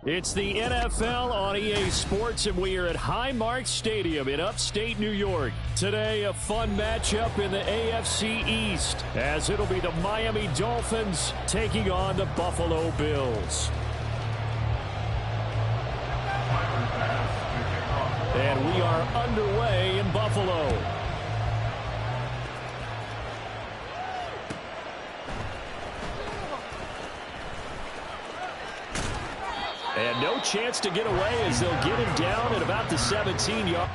It's the NFL on EA Sports, and we are at Highmark Stadium in upstate New York. Today, a fun matchup in the AFC East, as it'll be the Miami Dolphins taking on the Buffalo Bills. And we are underway in Buffalo. And no chance to get away as they'll get him down at about the 17-yard.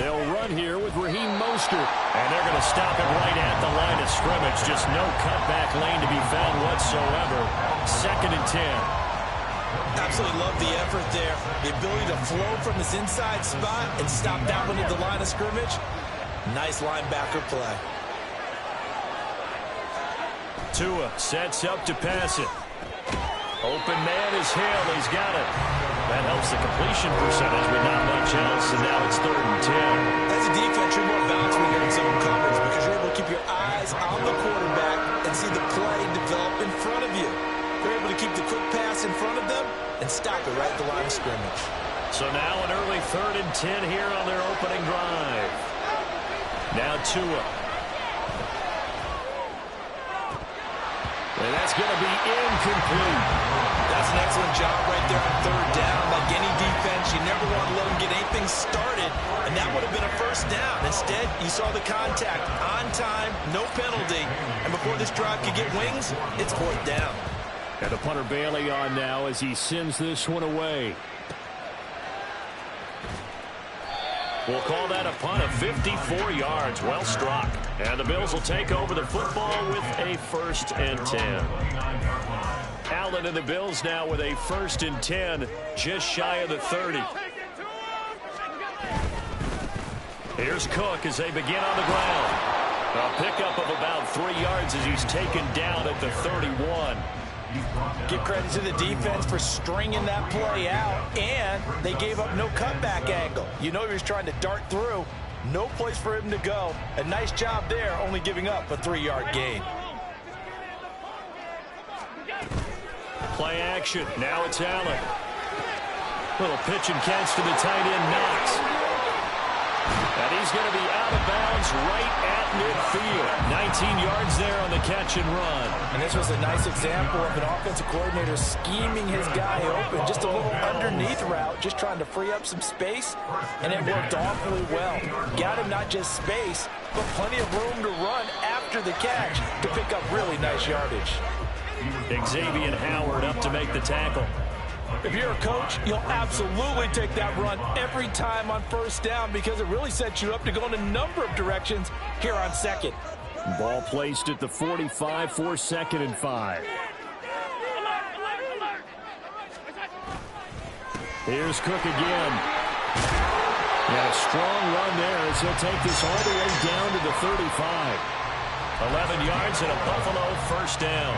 They'll run here with Raheem Mostert, and they're going to stop it right at the line of scrimmage. Just no cutback lane to be found whatsoever. 2nd and 10. Absolutely love the effort there. The ability to flow from this inside spot and stop that one at the line of scrimmage. Nice linebacker play. Tua sets up to pass it. Open man is Hill. He's got it. That helps the completion percentage, but not much else, and now it's 3rd and 10. As a defense, you're more balanced when you're in zone coverage because you're able to keep your eyes on the quarterback and see the play develop in front of you. You're able to keep the quick pass in front of them and stop it right at the line of scrimmage. So now an early 3rd and 10 here on their opening drive. Now Tua. And that's going to be incomplete. That's an excellent job right there on 3rd down. Like any defense, you never want to let them get anything started, and that would have been a 1st down. Instead, you saw the contact on time, no penalty, and before this drive could get wings, it's 4th down. And the punter Bailey on now as he sends this one away. We'll call that a punt of 54 yards. Well struck. And the Bills will take over the football with a 1st and 10. Allen and the Bills now with a 1st and 10, just shy of the 30. Here's Cook as they begin on the ground. A pickup of about 3 yards as he's taken down at the 31. Give credit to the defense for stringing that play out, and they gave up no cutback angle. You know he was trying to dart through. No place for him to go. A nice job there, only giving up a 3-yard gain. Play action. Now it's Allen. Little pitch and catch to the tight end, Knox. And he's going to be out of bounds right at midfield. 19 yards there on the catch and run. And this was a nice example of an offensive coordinator scheming his guy open. Just a little underneath route, just trying to free up some space. And it worked awfully well. Got him not just space, but plenty of room to run after the catch to pick up really nice yardage. Xavier Howard up to make the tackle. If you're a coach, you'll absolutely take that run every time on first down because it really sets you up to go in a number of directions here on second. Ball placed at the 45 for 2nd and 5. Here's Cook again. And a strong run there as he'll take this all the way down to the 35. 11 yards and a Buffalo first down.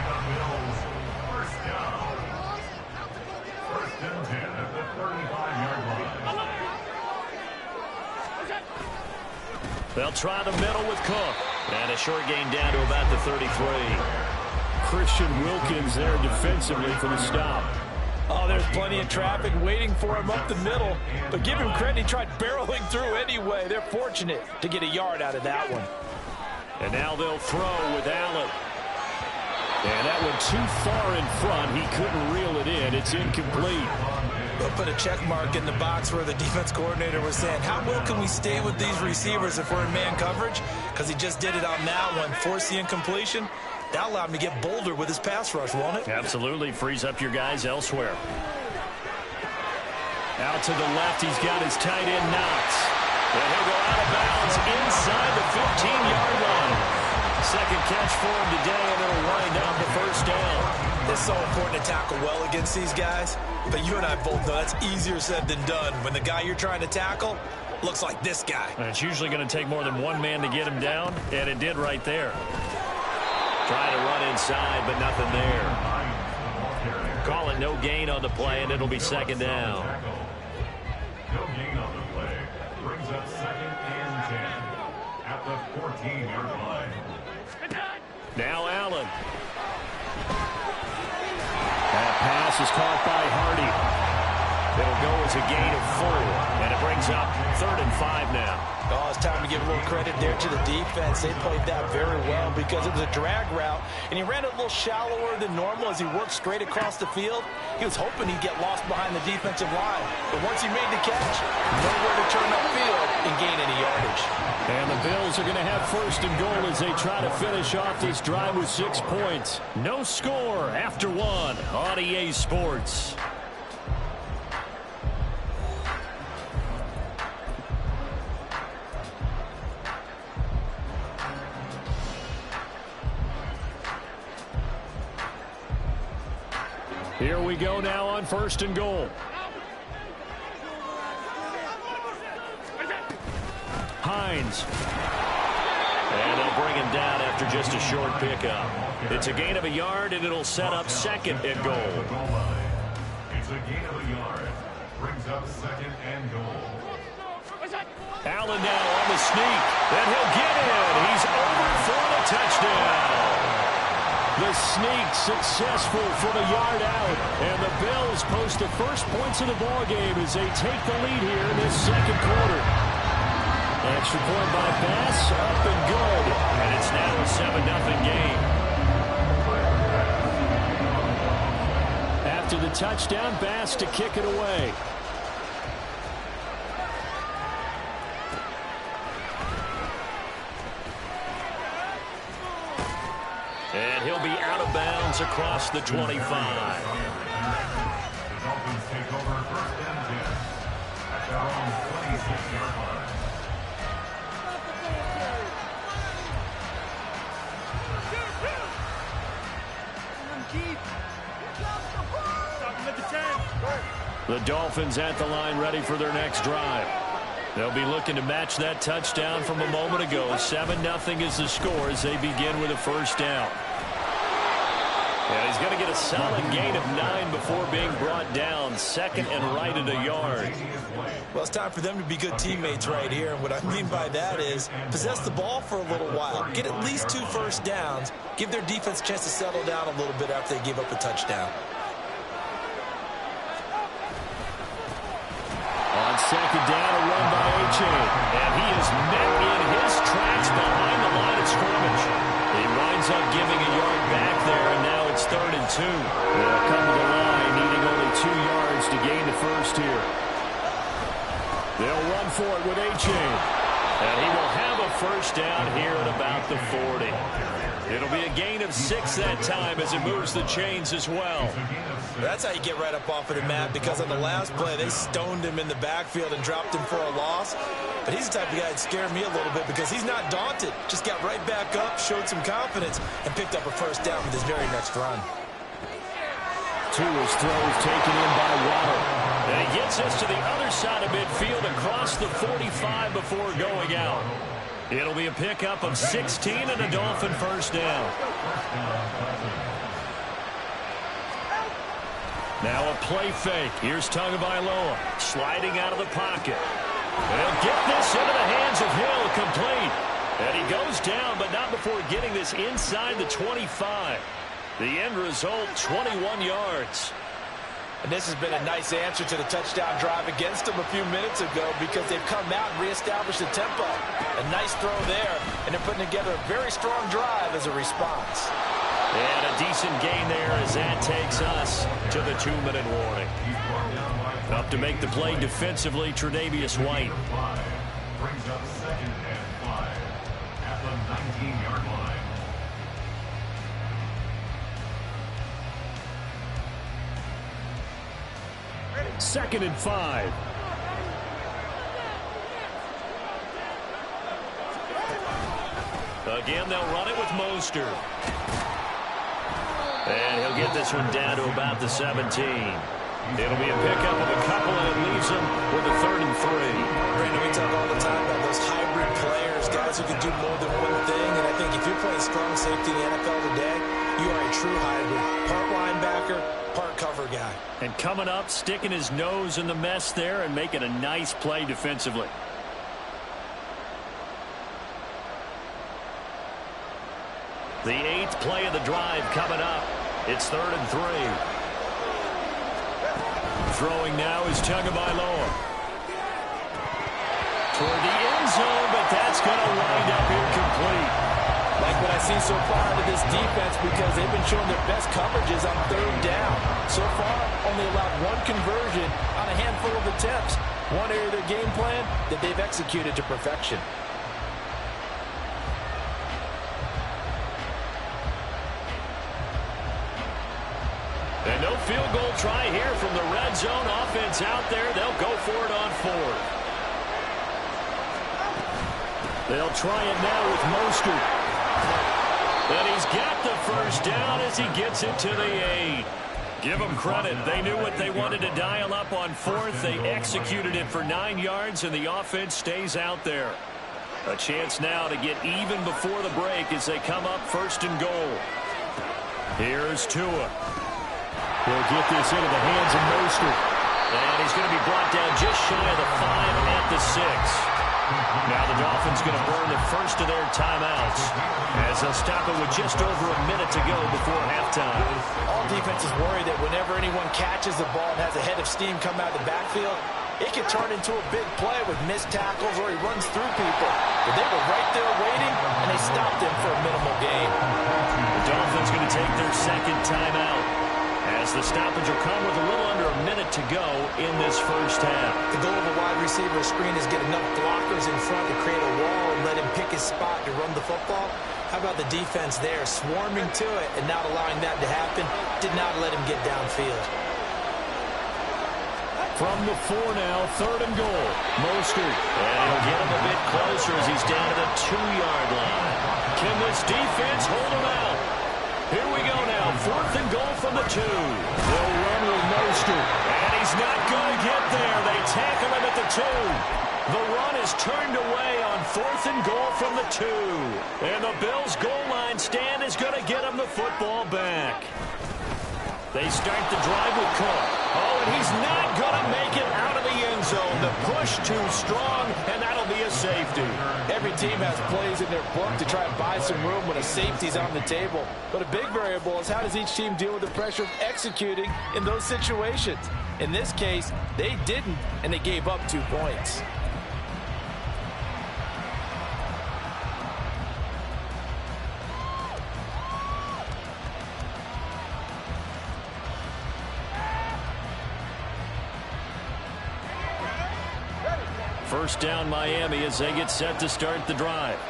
They'll try the middle with Cook. And a short gain down to about the 33. Christian Wilkins there defensively for the stop. Oh, there's plenty of traffic waiting for him up the middle. But give him credit, he tried barreling through anyway. They're fortunate to get a yard out of that one. And now they'll throw with Allen. And that one too far in front. He couldn't reel it in. It's incomplete. They'll put a check mark in the box where the defense coordinator was saying, how well can we stay with these receivers if we're in man coverage? Because he just did it on that one. Force the incompletion. That allowed him to get bolder with his pass rush, won't it? Absolutely. Frees up your guys elsewhere. Out to the left, he's got his tight end, Knox. And he'll go out of bounds inside the 15-yard line. Second catch for him today, and it'll wind up the first down. It's so important to tackle well against these guys, but you and I both know that's easier said than done. When the guy you're trying to tackle looks like this guy. And it's usually going to take more than one man to get him down, and it did right there. Trying to run inside, but nothing there. Call it no gain on the play, and it'll be second down. No gain on the play. Brings up 2nd and 10 at the 14-yard line. Now Allen. That pass is caught by Hardy. It'll go as a gain of 4, and it brings up 3rd and 5 now. Oh, it's time to give a little credit there to the defense. They played that very well because it was a drag route, and he ran it a little shallower than normal as he worked straight across the field. He was hoping he'd get lost behind the defensive line, but once he made the catch, nowhere to turn upfield and gain any yardage. And the Bills are going to have 1st and goal as they try to finish off this drive with 6 points. No score after 1 on EA Sports. Here we go now on 1st and goal. Hines. And they'll bring him down after just a short pickup. It's a gain of a yard, and it'll set up 2nd and goal. It's a gain of a yard. Brings up 2nd and goal. Allen now on the sneak. And he'll get in. He's over for the touchdown. The sneak successful from a yard out. And the Bills post the first points of the ballgame as they take the lead here in this 2nd quarter. Extra point by Bass, up and good. And it's now a 7-0 game. After the touchdown, Bass to kick it away. And he'll be out of bounds across the 25. The Dolphins take over 1st and 10 at their own 26-yard line. The Dolphins at the line ready for their next drive. They'll be looking to match that touchdown from a moment ago. 7-0 is the score as they begin with a 1st down. And he's going to get a solid gain of 9 before being brought down. 2nd and right at a yard. Well, it's time for them to be good teammates right here. And what I mean by that is possess the ball for a little while. Get at least 2 first downs. Give their defense a chance to settle down a little bit after they give up a touchdown. up giving a yard back there, and now it's 3rd and 2. They'll come to the line, needing only 2 yards to gain the first here. They'll run for it with Achane. And he will have a first down here at about the 40. It'll be a gain of 6 that time as it moves the chains as well. That's how you get right up off of the mat, because on the last play, they stoned him in the backfield and dropped him for a loss. But he's the type of guy that scared me a little bit because he's not daunted. Just got right back up, showed some confidence, and picked up a first down with his very next run. Tua's throws taken in by Waddle. And he gets us to the other side of midfield across the 45 before going out. It'll be a pickup of 16 and a Dolphin first down. Now a play fake. Here's Tagovailoa sliding out of the pocket. They'll get this into the hands of Hill, complete. And he goes down, but not before getting this inside the 25. The end result, 21 yards. And this has been a nice answer to the touchdown drive against them a few minutes ago, because they've come out and reestablished the tempo. A nice throw there, and they're putting together a very strong drive as a response. And a decent gain there as that takes us to the 2-minute warning. Up to make the play defensively, Tre'Davious White. Brings up 2nd and 5 at the 19-yard line. Second and 5. Again, they'll run it with Mostert. And he'll get this one down to about the 17. It'll be a pickup of a couple, and it leaves them with a 3rd and 3. Brandon, we talk all the time about those hybrid players, guys who can do more than one thing. And I think if you're playing strong safety in the NFL today, you are a true hybrid. Part linebacker, part cover guy. And coming up, sticking his nose in the mess there and making a nice play defensively. The 8th play of the drive coming up. It's 3rd and 3. Throwing now is Tagovailoa. Toward the end zone, but that's going to wind up incomplete. Like what I see so far out of this defense, because they've been showing their best coverages on 3rd down. So far, only allowed 1 conversion on a handful of attempts. One area of their game plan that they've executed to perfection. And no field goal try here from the red zone. Offense out there. They'll go for it on 4th. They'll try it now with Mostert. And he's got the first down as he gets it to the 8. Give them credit. They knew what they wanted to dial up on 4th. They executed it for 9 yards, and the offense stays out there. A chance now to get even before the break as they come up 1st and goal. Here's Tua. He'll get this into the hands of Mostert. And he's going to be brought down just shy of the 5 at the 6. Now the Dolphins going to burn the first of their timeouts as they'll stop it with just over a minute to go before halftime. All defenses worry that whenever anyone catches the ball and has a head of steam come out of the backfield, it can turn into a big play with missed tackles or he runs through people. But they were right there waiting, and they stopped him for a minimal gain. The Dolphins going to take their 2nd timeout, as the stoppage will come with a little under a minute to go in this first half. The goal of a wide receiver screen is get enough blockers in front to create a wall and let him pick his spot to run the football. How about the defense there, swarming to it and not allowing that to happen? Did not let him get downfield. From the 4 now, 3rd and goal. Mostert. And he'll get him a bit closer as he's down to the 2-yard line. Can this defense hold him out? Here we go now. 4th and goal from the 2. They'll run with Mostert. And he's not going to get there. They tackle him at the 2. The run is turned away on 4th and goal from the 2. And the Bills' goal line stand is going to get him the football back. They start the drive with Cook. Oh, and he's not going to make it out of the end zone. The push too strong, and that'll be a safety. Every team has plays in their book to try and buy some room when a safety's on the table. But a big variable is how does each team deal with the pressure of executing in those situations. In this case, they didn't, and they gave up 2 points. First down Miami as they get set to start the drive.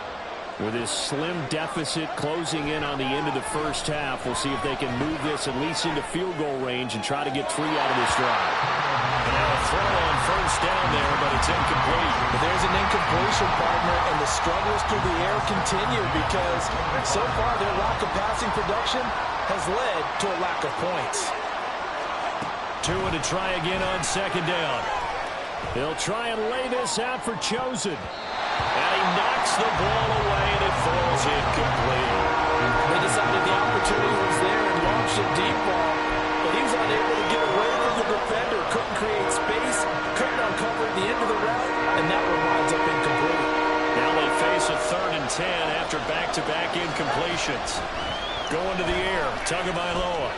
With this slim deficit closing in on the end of the first half, we'll see if they can move this at least into field goal range and try to get 3 out of this drive. Now a throw on first down there, but it's incomplete. But there's an incompletion, partner, and the struggles through the air continue because so far their lack of passing production has led to a lack of points. Tua to try again on second down. He'll try and lay this out for Chosen. And he knocks the ball away, and it falls incomplete. They decided the opportunity was there and launched a deep ball, but he was unable to get away from the defender. Couldn't create space, couldn't uncover the end of the route, and that one winds up incomplete. Now they face a 3rd and 10 after back-to-back incompletions. Going to the air, Tagovailoa.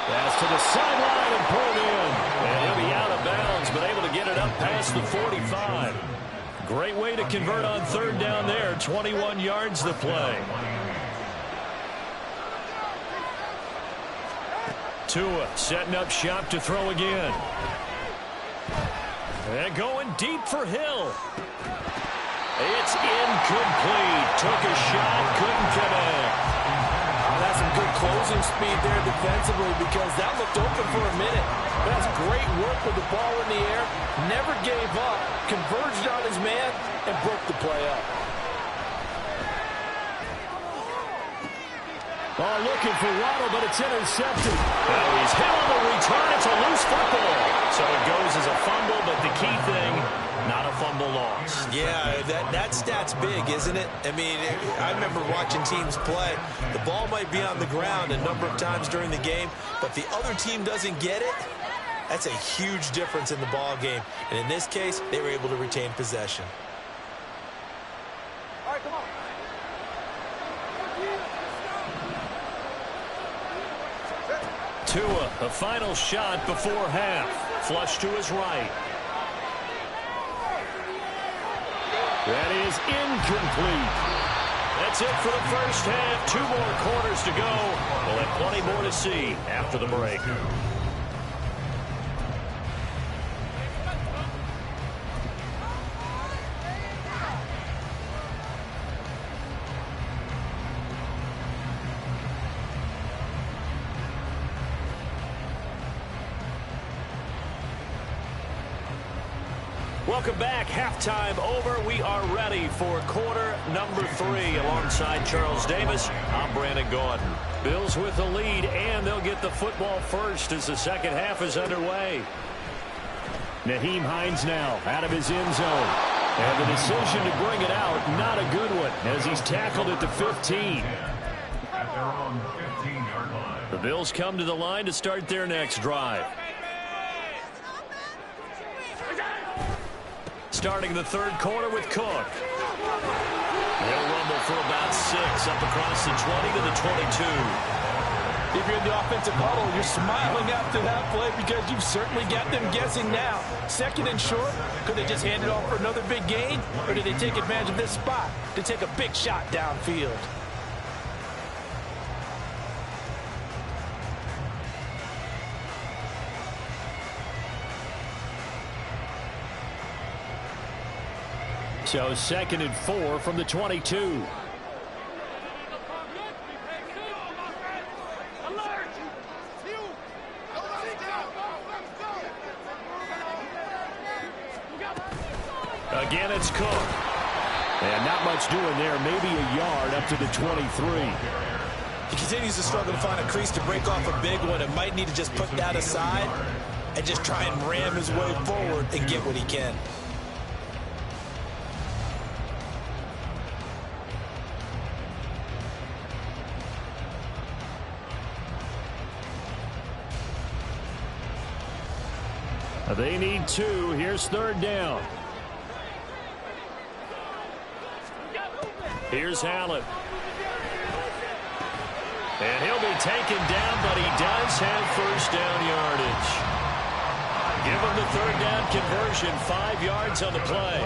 Pass to the sideline and pulled in. And he'll be out of bounds, but able to get it up past the 45. Great way to convert on 3rd down there. 21 yards the play. Tua setting up shop to throw again. And going deep for Hill. It's incomplete. Took a shot, couldn't connect. That's some good closing speed there defensively because that looked open for a minute. That's great work with the ball in the air. Never gave up. Converged on his man and broke the play up. Oh, looking for Waddle, but it's intercepted. Now he's hit on the return. It's a loose football. So it goes as a fumble, but the key thing, not a fumble loss. Yeah, that stat's big, isn't it? I mean, I remember watching teams play. The ball might be on the ground a number of times during the game, but the other team doesn't get it. That's a huge difference in the ball game. And in this case, they were able to retain possession. All right, come on. Tua, a final shot before half. Flush to his right. That is incomplete. That's it for the first half. 2 more quarters to go. We'll have plenty more to see after the break. Welcome back. Halftime over. We are ready for quarter number 3 alongside Charles Davis. I'm Brandon Gaudin. Bills with the lead, and they'll get the football first as the second half is underway. Nyheim Hines now out of his end zone. And the decision to bring it out, not a good one, as he's tackled at the 15. At their own 15-yard line. The Bills come to the line to start their next drive. Starting the third quarter with Cook. They'll rumble for about 6 up across the 20 to the 22. If you're in the offensive huddle, you're smiling after that play because you've certainly got them guessing now. 2nd and short, could they just hand it off for another big gain? Or did they take advantage of this spot to take a big shot downfield? So 2nd and 4 from the 22. Again, it's Cook. And not much doing there. Maybe a yard up to the 23. He continues to struggle to find a crease to break off a big one. It might need to just put that aside and just try and ram his way forward and get what he can. They need 2. Here's 3rd down. Here's Allen. And he'll be taken down, but he does have first down yardage. Give him the 3rd down conversion, 5 yards on the play.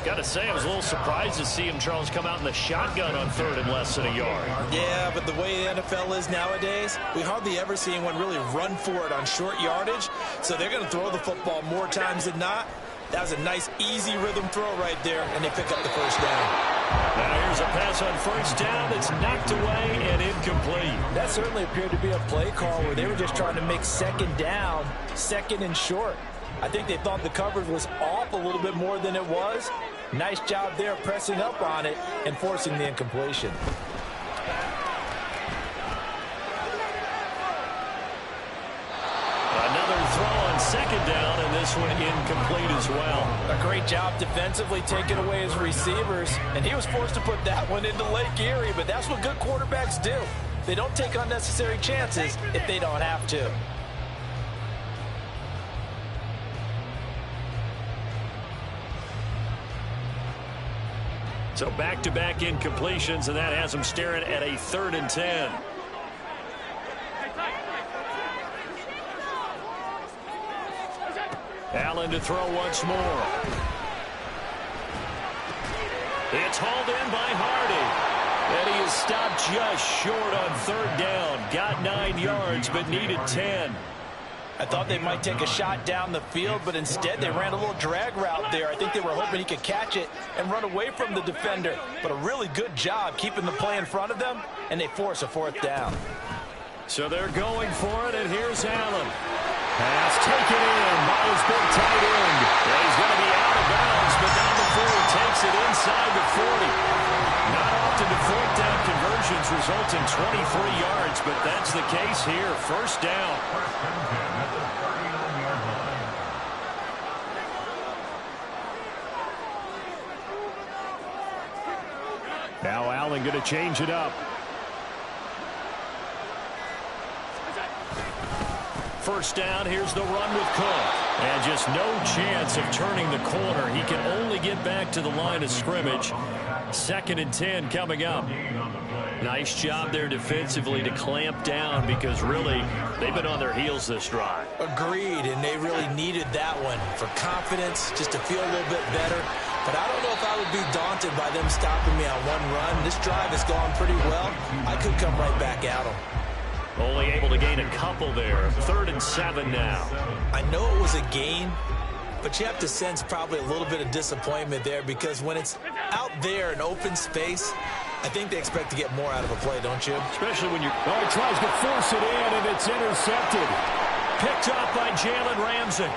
Got to say, I was a little surprised to see him, Charles, come out in the shotgun on 3rd and less than a yard. Yeah, but the way the NFL is nowadays, we hardly ever see anyone really run for it on short yardage. So they're going to throw the football more times than not. That was a nice, easy rhythm throw right there, and they pick up the first down. Now here's a pass on first down that's knocked away and incomplete. That certainly appeared to be a play call where they were just trying to make second down, second and short. I think they thought the coverage was off a little bit more than it was. Nice job there pressing up on it and forcing the incompletion. Another throw on second down, and this one incomplete as well. A great job defensively taking away his receivers, and he was forced to put that one into Lake Erie, but that's what good quarterbacks do. They don't take unnecessary chances if they don't have to. So back-to-back incompletions, and that has them staring at a 3rd and 10. Allen to throw once more. It's hauled in by Hardy. And he is stopped just short on 3rd down. Got 9 yards, but needed 10. I thought they might take a shot down the field, but instead they ran a little drag route there. I think they were hoping he could catch it and run away from the defender. But a really good job keeping the play in front of them, and they force a 4th down. So they're going for it, and here's Allen. Pass taken in by his big tight end. Yeah, he's going to be out of bounds, but not before he takes it inside the 40. Not often do 4th down conversions result in 23 yards, but that's the case here. 1st down. Now Allen going to change it up. 1st down, here's the run with Cook. And just no chance of turning the corner. He can only get back to the line of scrimmage. 2nd and 10 coming up. Nice job there defensively to clamp down because really they've been on their heels this drive. Agreed, and they really needed that one for confidence, just to feel a little bit better. But I don't know if I would be daunted by them stopping me on one run. This drive has gone pretty well. I could come right back at them. Only able to gain a couple there. 3rd and 7 now. I know it was a gain, but you have to sense probably a little bit of disappointment there because when it's out there in open space, I think they expect to get more out of a play, don't you? Especially when he tries to force it in, and it's intercepted. Picked up by Jalen Ramsey.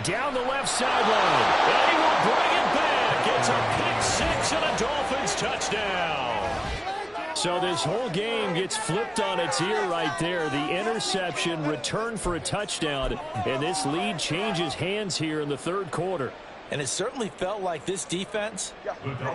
Down the left sideline. And he will bring it back. It's a pick 6 and a Dolphins touchdown. So this whole game gets flipped on its ear right there. The interception, return for a touchdown, and this lead changes hands here in the 3rd quarter. And it certainly felt like this defense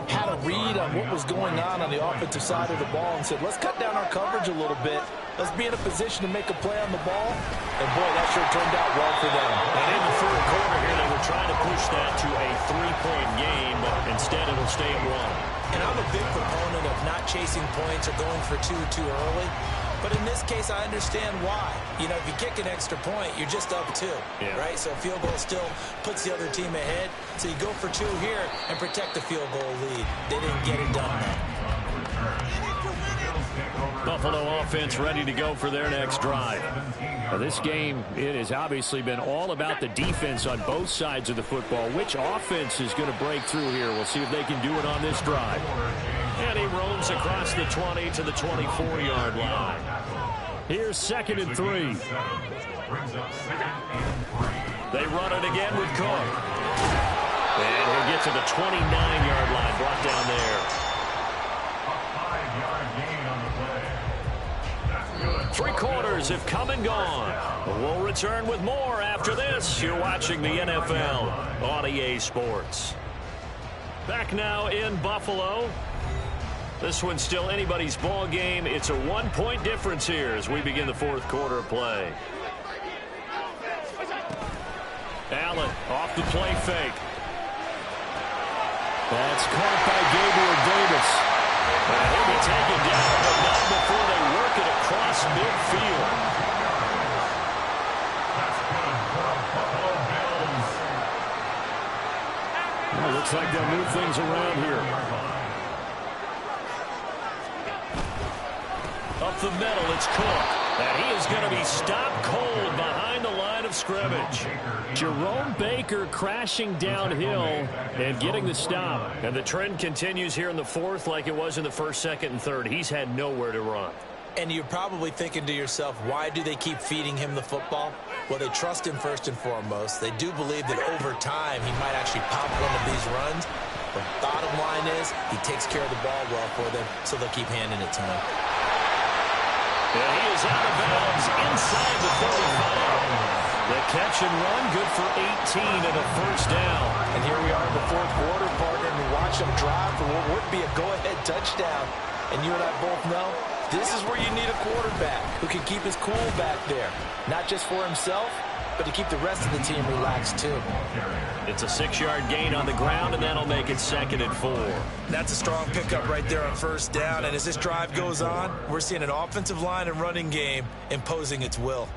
had a read on what was going on the offensive side of the ball and said, let's cut down our coverage a little bit. Let's be in a position to make a play on the ball. And, boy, that sure turned out well for them. And in the 3rd quarter here, they were trying to push that to a 3-point game, but instead it'll stay at 1. And I'm a big proponent of not chasing points or going for 2 too early. But in this case, I understand why. You know, if you kick an extra point, you're just up 2, right? So a field goal still puts the other team ahead. So you go for 2 here and protect the field goal lead. They didn't get it done, though. Buffalo offense ready to go for their next drive. Now, this game, it has obviously been all about the defense on both sides of the football. Which offense is going to break through here? We'll see if they can do it on this drive. And he roams across the 20 to the 24-yard line. Here's 2nd and 3. They run it again with Cook. And he'll get to the 29-yard line, brought down there. 3 quarters have come and gone. We'll return with more after this. You're watching the NFL on EA Sports. Back now in Buffalo. This one's still anybody's ball game. It's a 1-point difference here as we begin the 4th quarter of play. Allen off the play fake. That's caught by Gabriel Davis. And he'll be taken down, but not before they work it across midfield. Well, looks like they'll move things around here. Up the middle, it's Cook. And he is going to be stopped cold behind the line of scrimmage. Jerome Baker crashing downhill and getting the stop. And the trend continues here in the fourth like it was in the first, second, and third. He's had nowhere to run. And you're probably thinking to yourself, why do they keep feeding him the football? Well, they trust him first and foremost. They do believe that over time he might actually pop one of these runs. But bottom line is he takes care of the ball well for them, so they'll keep handing it to him. And he is out of bounds inside the 45. The catch and run, good for 18 and a first down. And here we are in the fourth quarter, partner, and we watch him drive for what would be a go-ahead touchdown. And you and I both know this is where you need a quarterback who can keep his cool back there. Not just for himself, but to keep the rest of the team relaxed too. It's a 6-yard gain on the ground, and that'll make it 2nd and 4. That's a strong pickup right there on first down. And as this drive goes on, we're seeing an offensive line and running game imposing its will.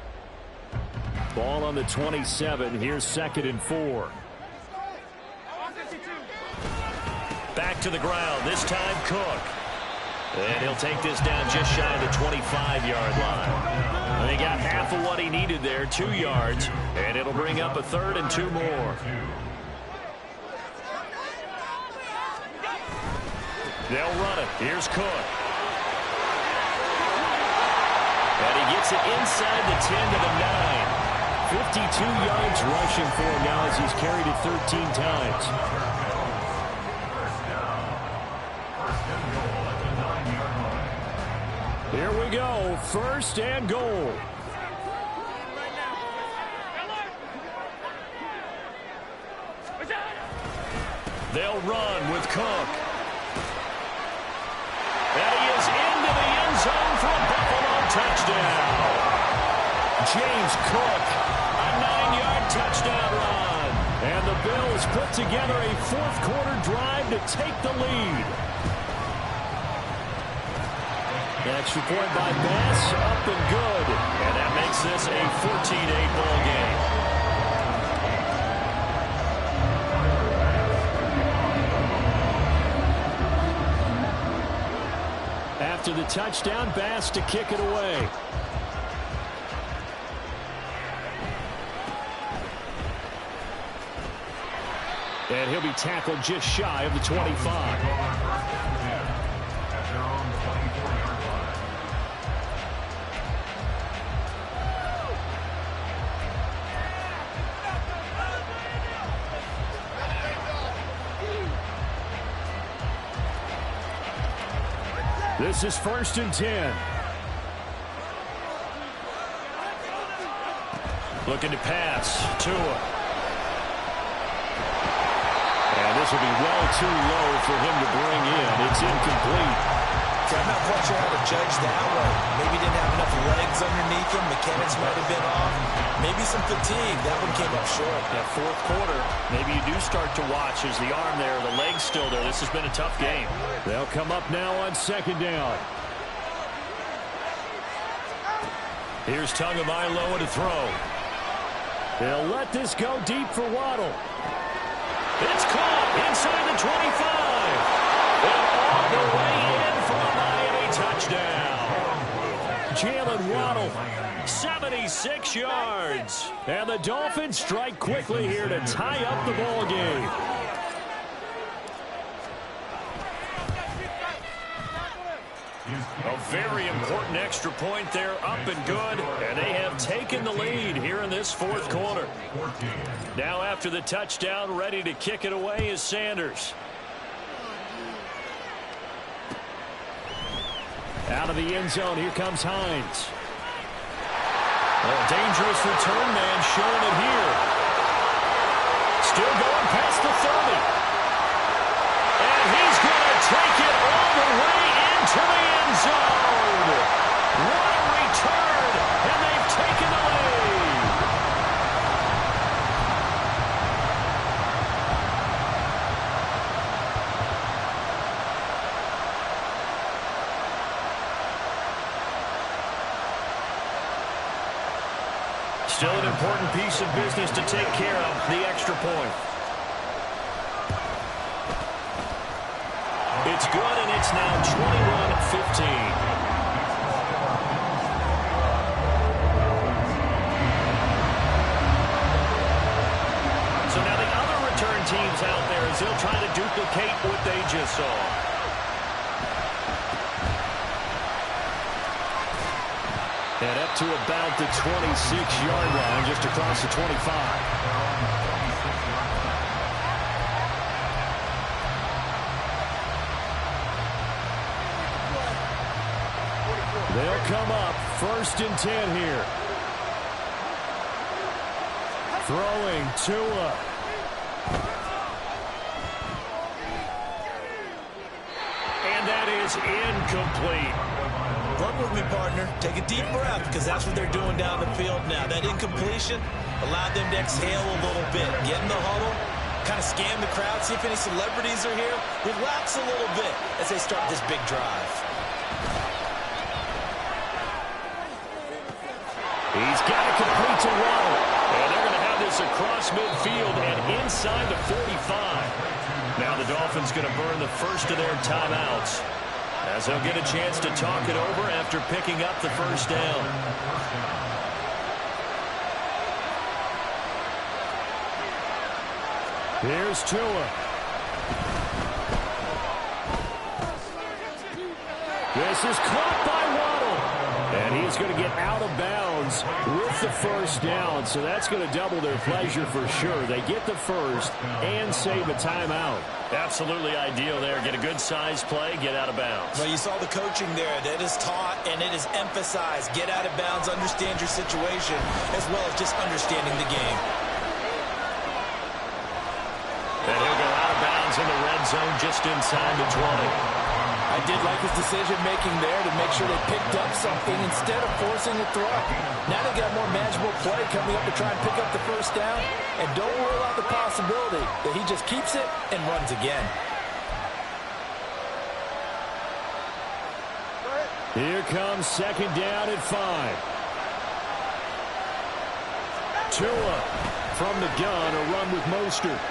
Ball on the 27. Here's 2nd and 4. Back to the ground. This time Cook. And he'll take this down just shy of the 25-yard line. They got half of what he needed there, 2 yards, and it'll bring up a 3rd and 2 more. They'll run it. Here's Cook. And he gets it inside the 10 to the 9. 52 yards rushing for him now as he's carried it 13 times. Here we go, 1st and goal. They'll run with Cook. And he is into the end zone for a Buffalo touchdown. James Cook, a 9-yard touchdown run. And the Bills put together a fourth quarter drive to take the lead. The extra point by Bass, up and good. And that makes this a 14-8 ball game. After the touchdown, Bass to kick it away. And he'll be tackled just shy of the 25. This is 1st and 10. Looking to pass. Tua. And this will be well too low for him to bring in. It's incomplete. I'm not quite sure how to judge that one. Maybe didn't have enough legs underneath him. Mechanics might have been off. Maybe some fatigue. That one came up short. That fourth quarter, maybe you do start to watch as the arm there, the leg's still there. This has been a tough game. They'll come up now on 2nd down. Here's Tagovailoa to throw. They'll let this go deep for Waddle. It's caught inside the 25. And all the way in for a Miami touchdown. Jalen Waddle, 76 yards. And the Dolphins strike quickly here to tie up the ball game. A very important extra point there, up and good. And they have taken the lead here in this fourth quarter. Now after the touchdown, ready to kick it away is Sanders. Out of the end zone, here comes Hines. A dangerous return man showing it here. Still going past the 30. And he's going to take it all the way into the end zone. What a return, and they've taken the lead. Still an important piece of business to take care of, the extra point. It's good, and it's now 21-15. teams out there as they'll try to duplicate what they just saw. And up to about the 26-yard line, just across the 25. They'll come up 1st and 10 here. Throwing Tua. And that is incomplete. Run with me, partner. Take a deep breath, because that's what they're doing down the field now. That incompletion allowed them to exhale a little bit. Get in the huddle, kind of scan the crowd, see if any celebrities are here. Relax a little bit as they start this big drive. He's got it complete to Waddle. And they're going to have this across midfield and inside the 45. Now the Dolphins going to burn the first of their timeouts, as they'll get a chance to talk it over after picking up the first down. Here's Tua. This is caught by Waddle. And he's going to get out of bounds with the first down. So that's going to double their pleasure for sure. They get the first and save a timeout. Absolutely ideal there. Get a good size play, get out of bounds. Well, you saw the coaching there. That is taught and it is emphasized. Get out of bounds, understand your situation, as well as just understanding the game. And he'll go out of bounds in the red zone just inside the 20. I did like his decision-making there to make sure they picked up something instead of forcing a throw. Now they got a more manageable play coming up to try and pick up the first down. And don't rule out the possibility that he just keeps it and runs again. Here comes 2nd down at 5. Tua from the gun, a run with Mostert.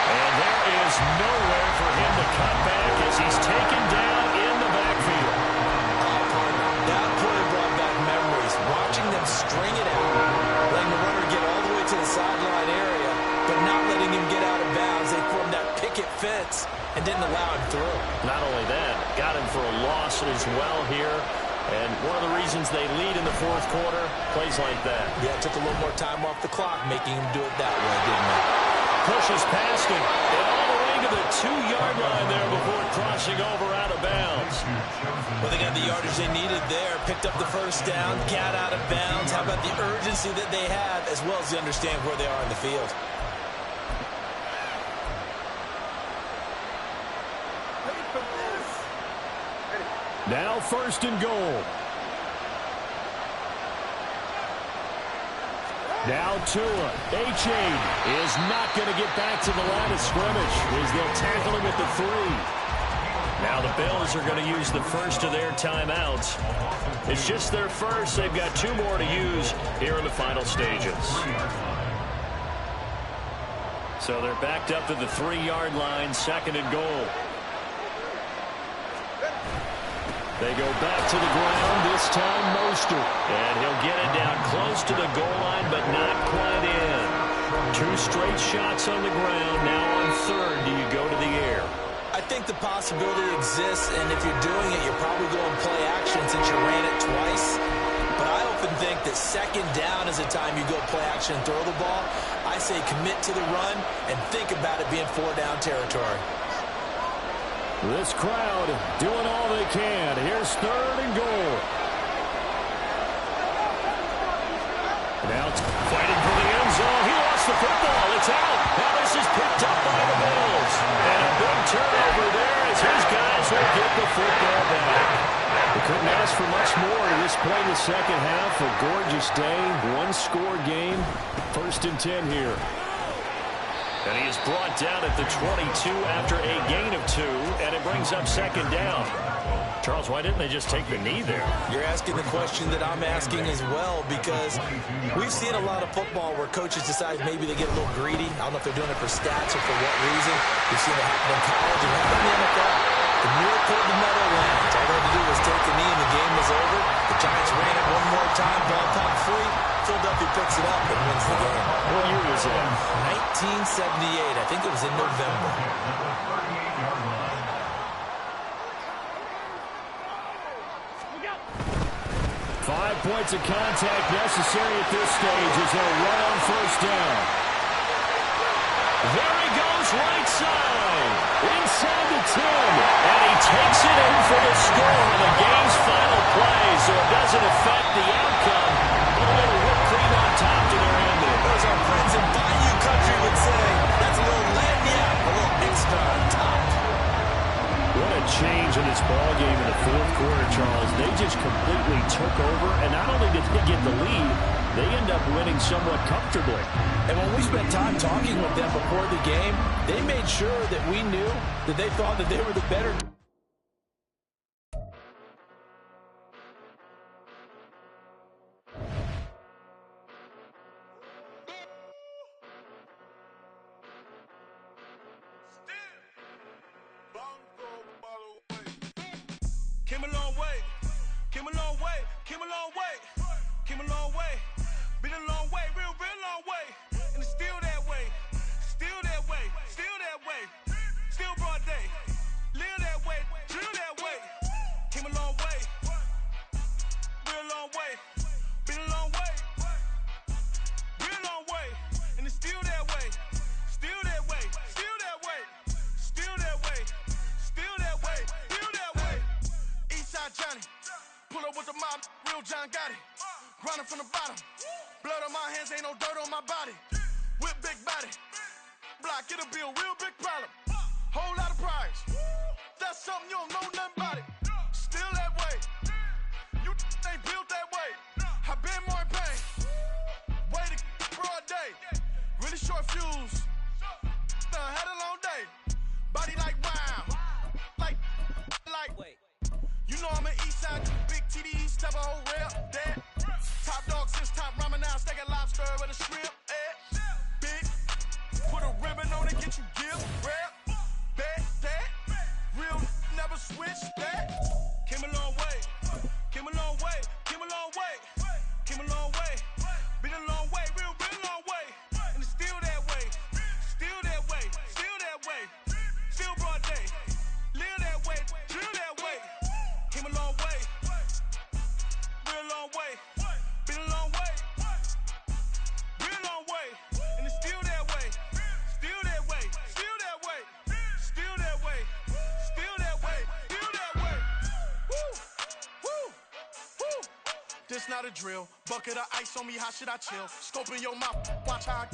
And there is nowhere for him to cut back as he's taken down in the backfield. That play brought back memories. Watching them string it out, letting the runner get all the way to the sideline area, but not letting him get out of bounds. They formed that picket fence and didn't allow him through. Not only that, got him for a loss as well here. And one of the reasons they lead in the 4th quarter, plays like that. Yeah, it took a little more time off the clock, making him do it that way, didn't it? Pushes past him and all the way to the 2-yard line there before crossing over out of bounds. Well, they got the yardage they needed there, picked up the first down, got out of bounds. How about the urgency that they have, as well as they understand where they are in the field? Now 1st and goal. Now Tua. Achane is not going to get back to the line of scrimmage as they'll tackle him at the 3. Now the Bills are going to use the first of their timeouts. It's just their first. They've got 2 more to use here in the final stages. So they're backed up to the 3-yard line, 2nd and goal. They go back to the ground, this time Mostert. And he'll get it down close to the goal line, but not quite in. 2 straight shots on the ground. Now on 3rd, do you go to the air? I think the possibility exists, and if you're doing it, you're probably going play action since you ran it twice. But I often think that 2nd down is the time you go play action and throw the ball. I say commit to the run and think about it being 4-down territory. This crowd doing all they can. Here's 3rd and goal. Now fighting for the end zone. He lost the football. It's out. Now this is picked up by the Bills. And a big turnover there as his guys will get the football back. They couldn't ask for much more to this point in the 2nd half. A gorgeous day. 1-score game. 1st and 10 here. And he is brought down at the 22 after a gain of 2, and it brings up 2nd down. Charles, why didn't they just take the knee there? You're asking the question that I'm asking as well, because we've seen a lot of football where coaches decide maybe they get a little greedy. I don't know if they're doing it for stats or for what reason. We've seen it happen in college and happen in the NFL. The miracle of the Meadowlands. All they had to do was take the knee and the game was over. The Giants ran it one more time, ball popped free. Philadelphia picks it up and wins the game. Well, you was in? 1978. I think it was in November. 5 points of contact necessary at this stage as they'll run on first down. There he goes, right side, inside the 10, and he takes it in for the score on the game's final play, so it doesn't affect the outcome, but a little whipped cream on top to their ending. As our friends in Bayou Country would say, that's a little lagniappe, a little extra on top. What a change in this ball game in the fourth quarter, Charles. They just completely took over, and not only did they get the lead, they end up winning somewhat comfortably. And when we spent time talking with them before the game, they made sure that we knew that they thought that they were the better. Came a long way, came a long way, came a long way, came a long way, been a long way, real long way, and it's still that way, still that way, still that way, still broad day, live that way, drill that way, came a long way, real long way, been a long way, real long way, and it's still that way, still that way, still that way, still that way, still that way, still that way. Eastside Johnny, pull up with the mob, real John Gotti. Grinding from the bottom, blood on my hands, ain't no dirt on my body. Whip big body, block, it'll be a real big problem. Whole lot of prize, that's something you don't know nothing about it. Still that way, you ain't built that way. I been more in pain, way to broad day. Really short fuse, had a long day. Body like wow, like. You know I'm an Eastside, big TD, step a whole rail, dead. Top dog since top ramen now, steak and lobster with a shrimp, big. Put a ribbon on it, get you gift, rap, bet that. Real never switch that. Came a long way, came a long way, came a long way, came a long way. Been a long way, real long way. And it's still that way, still that way, still that way. Still broad day, live that way, drill that way. Came a long way, real long way, been a long way, real long way, and it's still that way, still that way, still that way, still that way, still that way, still that way. Woo, woo, woo. This not a drill, bucket of ice on me, how should I chill? Scope in your mouth, watch how I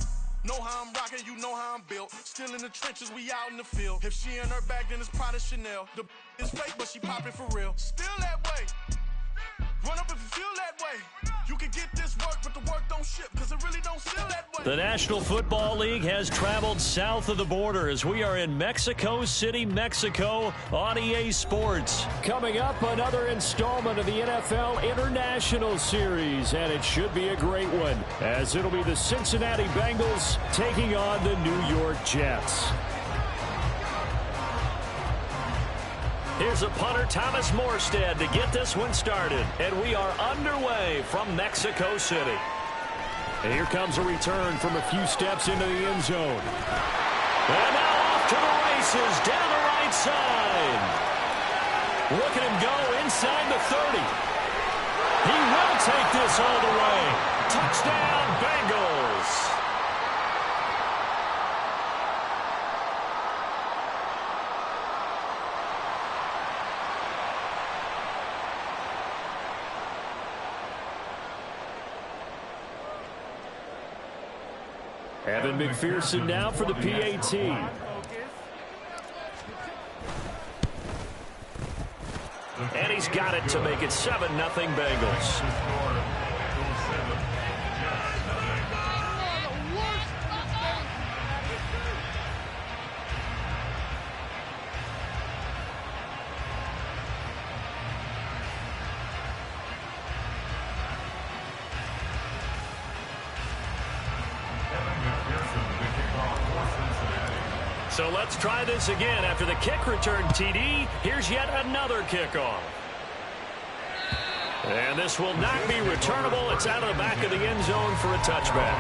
know how I'm rocking, you know how I'm built. Still in the trenches, we out in the field. If she in her bag, then it's Prada Chanel. The is fake, but she poppin' for real. Still that way. Run up if you feel that way. You can get this work, but the work don't ship, because it really don't feel that way. The National Football League has traveled south of the border as we are in Mexico City, Mexico on EA Sports. Coming up, another installment of the NFL International Series, and it should be a great one, as it'll be the Cincinnati Bengals taking on the New York Jets. Here's a punter, Thomas Morstead, to get this one started. And we are underway from Mexico City. And here comes a return from a few steps into the end zone. And now off to the races, down the right side. Look at him go inside the 30. He will take this all the way. Touchdown, Bengals. Evan McPherson now for the PAT. And he's got it to make it 7-0 Bengals. So let's try this again. After the kick return TD, here's yet another kickoff. And this will not be returnable. It's out of the back of the end zone for a touchback.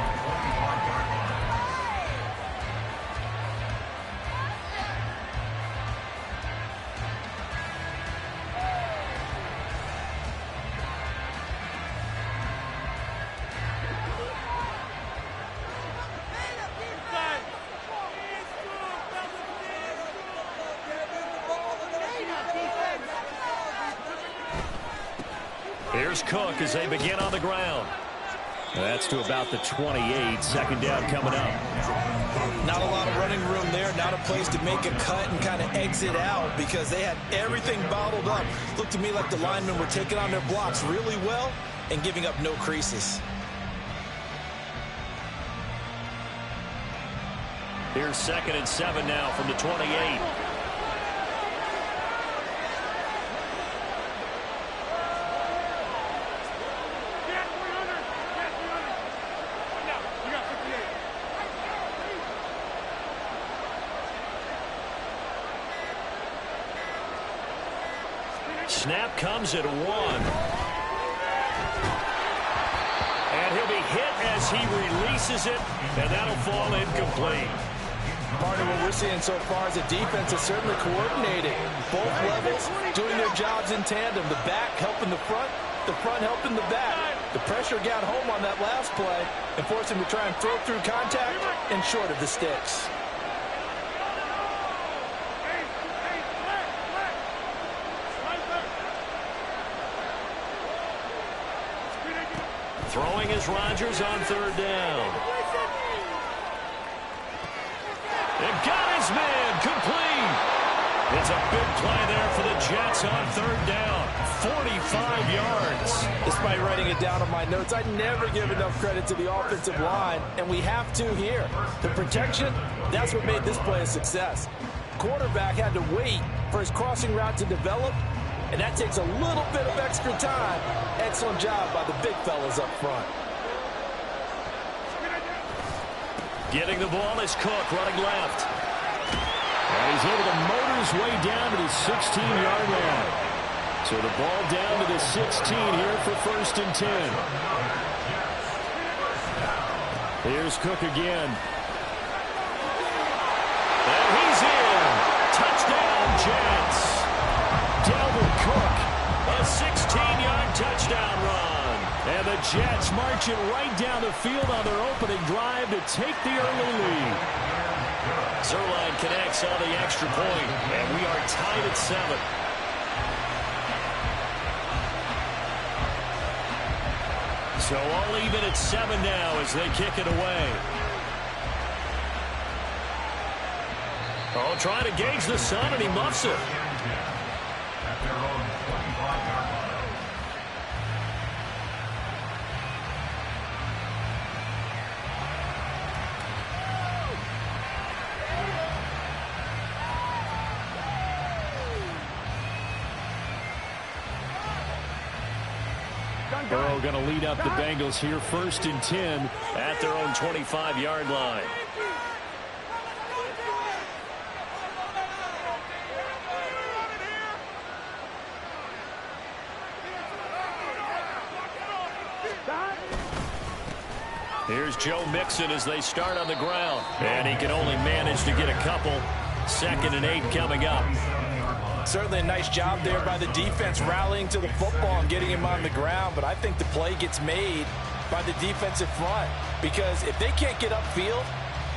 Here's Cook as they begin on the ground. That's to about the 28. Second down coming up. Not a lot of running room there. Not a place to make a cut and kind of exit out because they had everything bottled up. Looked to me like the linemen were taking on their blocks really well and giving up no creases. Here's 2nd and 7 now from the 28. Snap comes at 1. And he'll be hit as he releases it, and that'll fall incomplete. Part of what we're seeing so far is the defense is certainly coordinated. Both levels doing their jobs in tandem. The back helping the front helping the back. The pressure got home on that last play and forced him to try and throw through contact and short of the sticks. Throwing is Rodgers on 3rd down. And got his man complete. It's a big play there for the Jets on 3rd down. 45 yards. Despite writing it down on my notes, I never give enough credit to the offensive line, and we have to here. The protection, that's what made this play a success. Quarterback had to wait for his crossing route to develop, and that takes a little bit of extra time. Excellent job by the big fellas up front. Getting the ball is Cook running left. And he's able to motor his way down to the 16-yard line. So the ball down to the 16 here for 1st and 10. Here's Cook again. And he's in. Touchdown, Jets. Dalvin Cook, a 16-yard touchdown run. And the Jets marching right down the field on their opening drive to take the early lead. Zuerlein connects on the extra point, and we are tied at 7. So all even at 7 now as they kick it away. Oh, trying to gauge the sun, and he muffs it. At their own 25-yard line. Burrow going to lead up the Bengals here 1st and 10 at their own 25-yard line. Here's Joe Mixon as they start on the ground. And he can only manage to get a couple. 2nd and 8 coming up. Certainly a nice job there by the defense rallying to the football and getting him on the ground. But I think the play gets made by the defensive front. Because if they can't get upfield,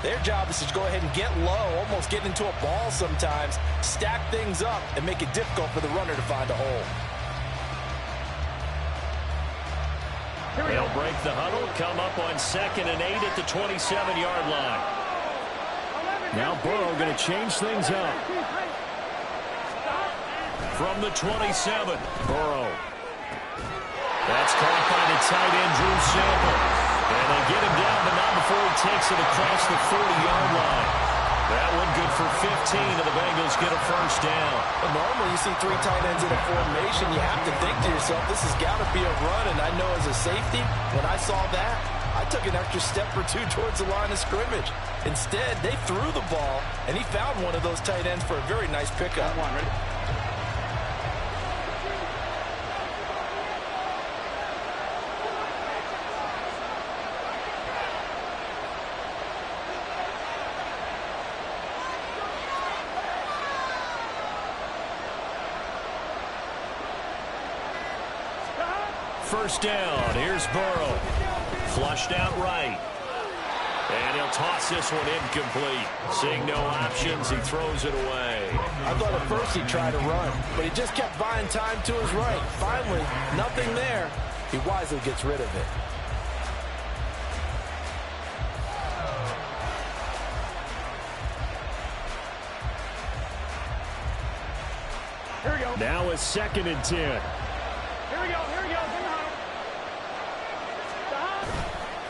their job is to go ahead and get low, almost get into a ball sometimes, stack things up, and make it difficult for the runner to find a hole. They'll break the huddle, come up on 2nd and 8 at the 27-yard line. Now Burrow going to change things up. From the 27, Burrow. That's caught by the tight end, Drew Sample. And they get him down, but not before he takes it across the 40-yard line. That one good for 15, and the Bengals get a 1st down. Well, normally you see 3 tight ends in a formation, you have to think to yourself, this has got to be a run. And I know as a safety, when I saw that, I took an extra step or 2 towards the line of scrimmage. Instead, they threw the ball, and he found one of those tight ends for a very nice pickup. Ready? First down. Here's Burrow. Flushed out right. And he'll toss this one incomplete. Seeing no options, he throws it away. I thought at first he tried to run, but he just kept buying time to his right. Finally, nothing there. He wisely gets rid of it. Here we go. Now a 2nd and 10. Here we go.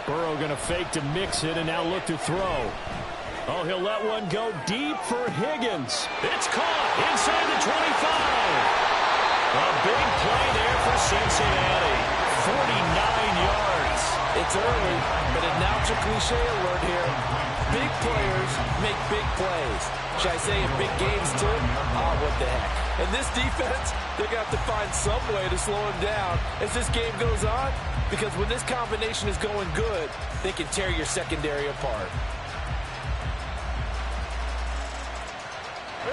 Burrow going to fake to mix it and now look to throw. Oh, he'll let one go deep for Higgins. It's caught inside the 25. A big play there for Cincinnati. 49 yards. It's early, but now it's a cliche alert here. Big players make big plays. Should I say in big games too? Oh, what the heck. And this defense, they're going to have to find some way to slow him down as this game goes on, because when this combination is going good, they can tear your secondary apart.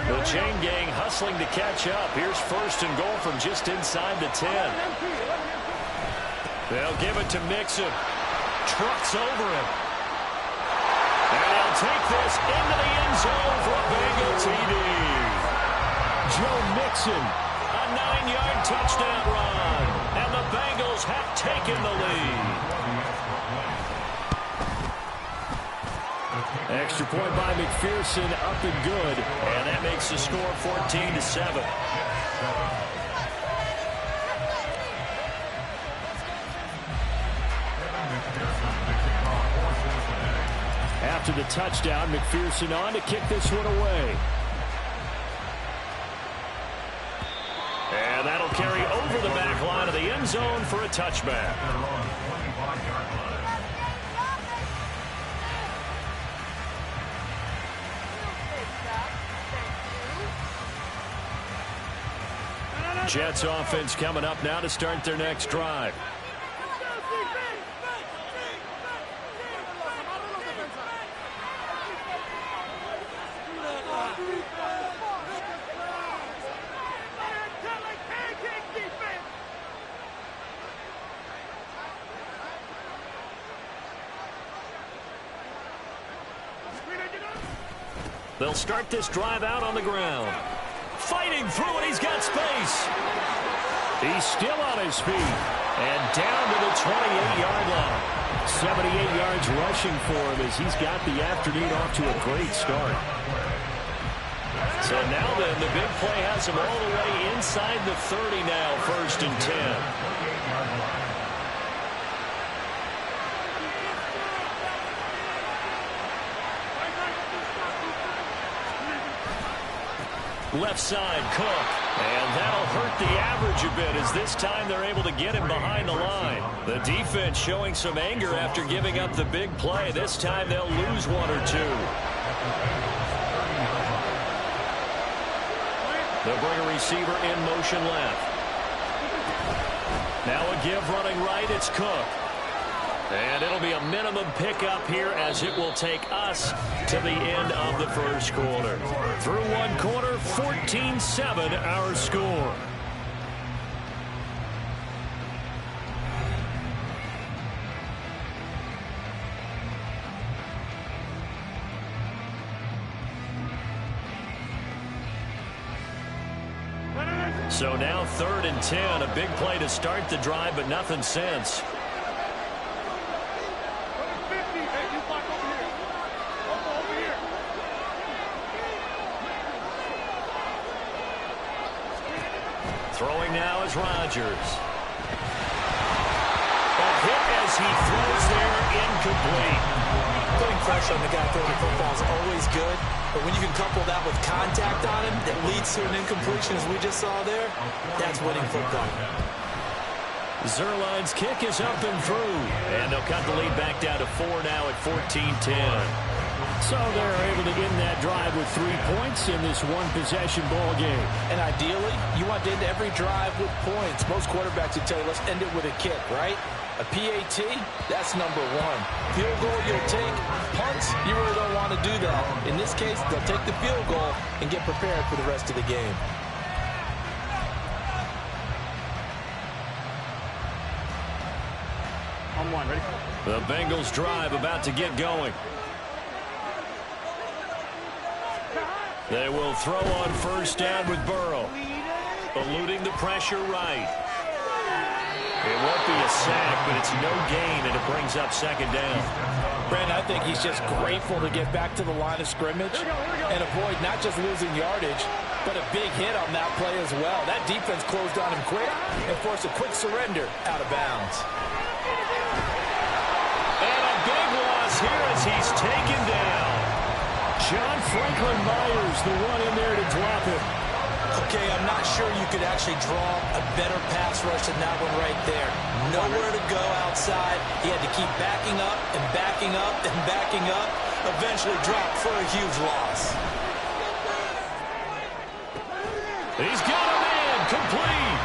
The chain gang hustling to catch up. Here's 1st and goal from just inside the 10. They'll give it to Mixon. Trucks over him. And he'll take this into the end zone for a Bengal TD. Joe Mixon. A 9-yard touchdown run. And the Bengals have taken the lead. Extra point by McPherson, up and good. And that makes the score 14-7. After the touchdown, McPherson on to kick this one away. And that'll carry over the back line of the end zone for a touchback. Jets offense coming up now to start their next drive. They'll start this drive out on the ground. Fighting through it, he's got space. He's still on his feet. And down to the 28-yard line. 78 yards rushing for him as he's got the afternoon off to a great start. So now then, the big play has him all the way inside the 30 now, 1st and 10. Left side, Cook. And that'll hurt the average a bit as this time they're able to get him behind the line. The defense showing some anger after giving up the big play. This time they'll lose one or two. They'll bring a receiver in motion left. Now a give running right, it's Cook. And it'll be a minimum pickup here as it will take us to the end of the first quarter. Through one quarter, 14-7 our score. So now 3rd and 10, a big play to start the drive, but nothing since. Throwing now is Rodgers. A hit as he throws there, incomplete. Putting pressure on the guy throwing the football is always good, but when you can couple that with contact on him that leads to an incompletion as we just saw there, that's winning football. Zuerlein's kick is up and through, and they'll cut the lead back down to 4 now at 14-10. So they're able to end that drive with 3 points in this one-possession ball game. And ideally, you want to end every drive with points. Most quarterbacks would tell you, let's end it with a kick, right? A PAT, that's number one. Field goal you'll take. Punts, you really don't want to do that. In this case, they'll take the field goal and get prepared for the rest of the game. On one, ready? The Bengals drive about to get going. They will throw on first down with Burrow. Eluding the pressure right. It won't be a sack, but it's no gain, and it brings up second down. Brandon, I think he's just grateful to get back to the line of scrimmage and avoid not just losing yardage, but a big hit on that play as well. That defense closed on him quick and forced a quick surrender out of bounds. And a big loss here as he's taken down. John Franklin Myers, the one in there to drop him. Okay, I'm not sure you could actually draw a better pass rush than that one right there. Nowhere to go outside. He had to keep backing up and backing up and backing up. Eventually dropped for a huge loss. He's got a man complete.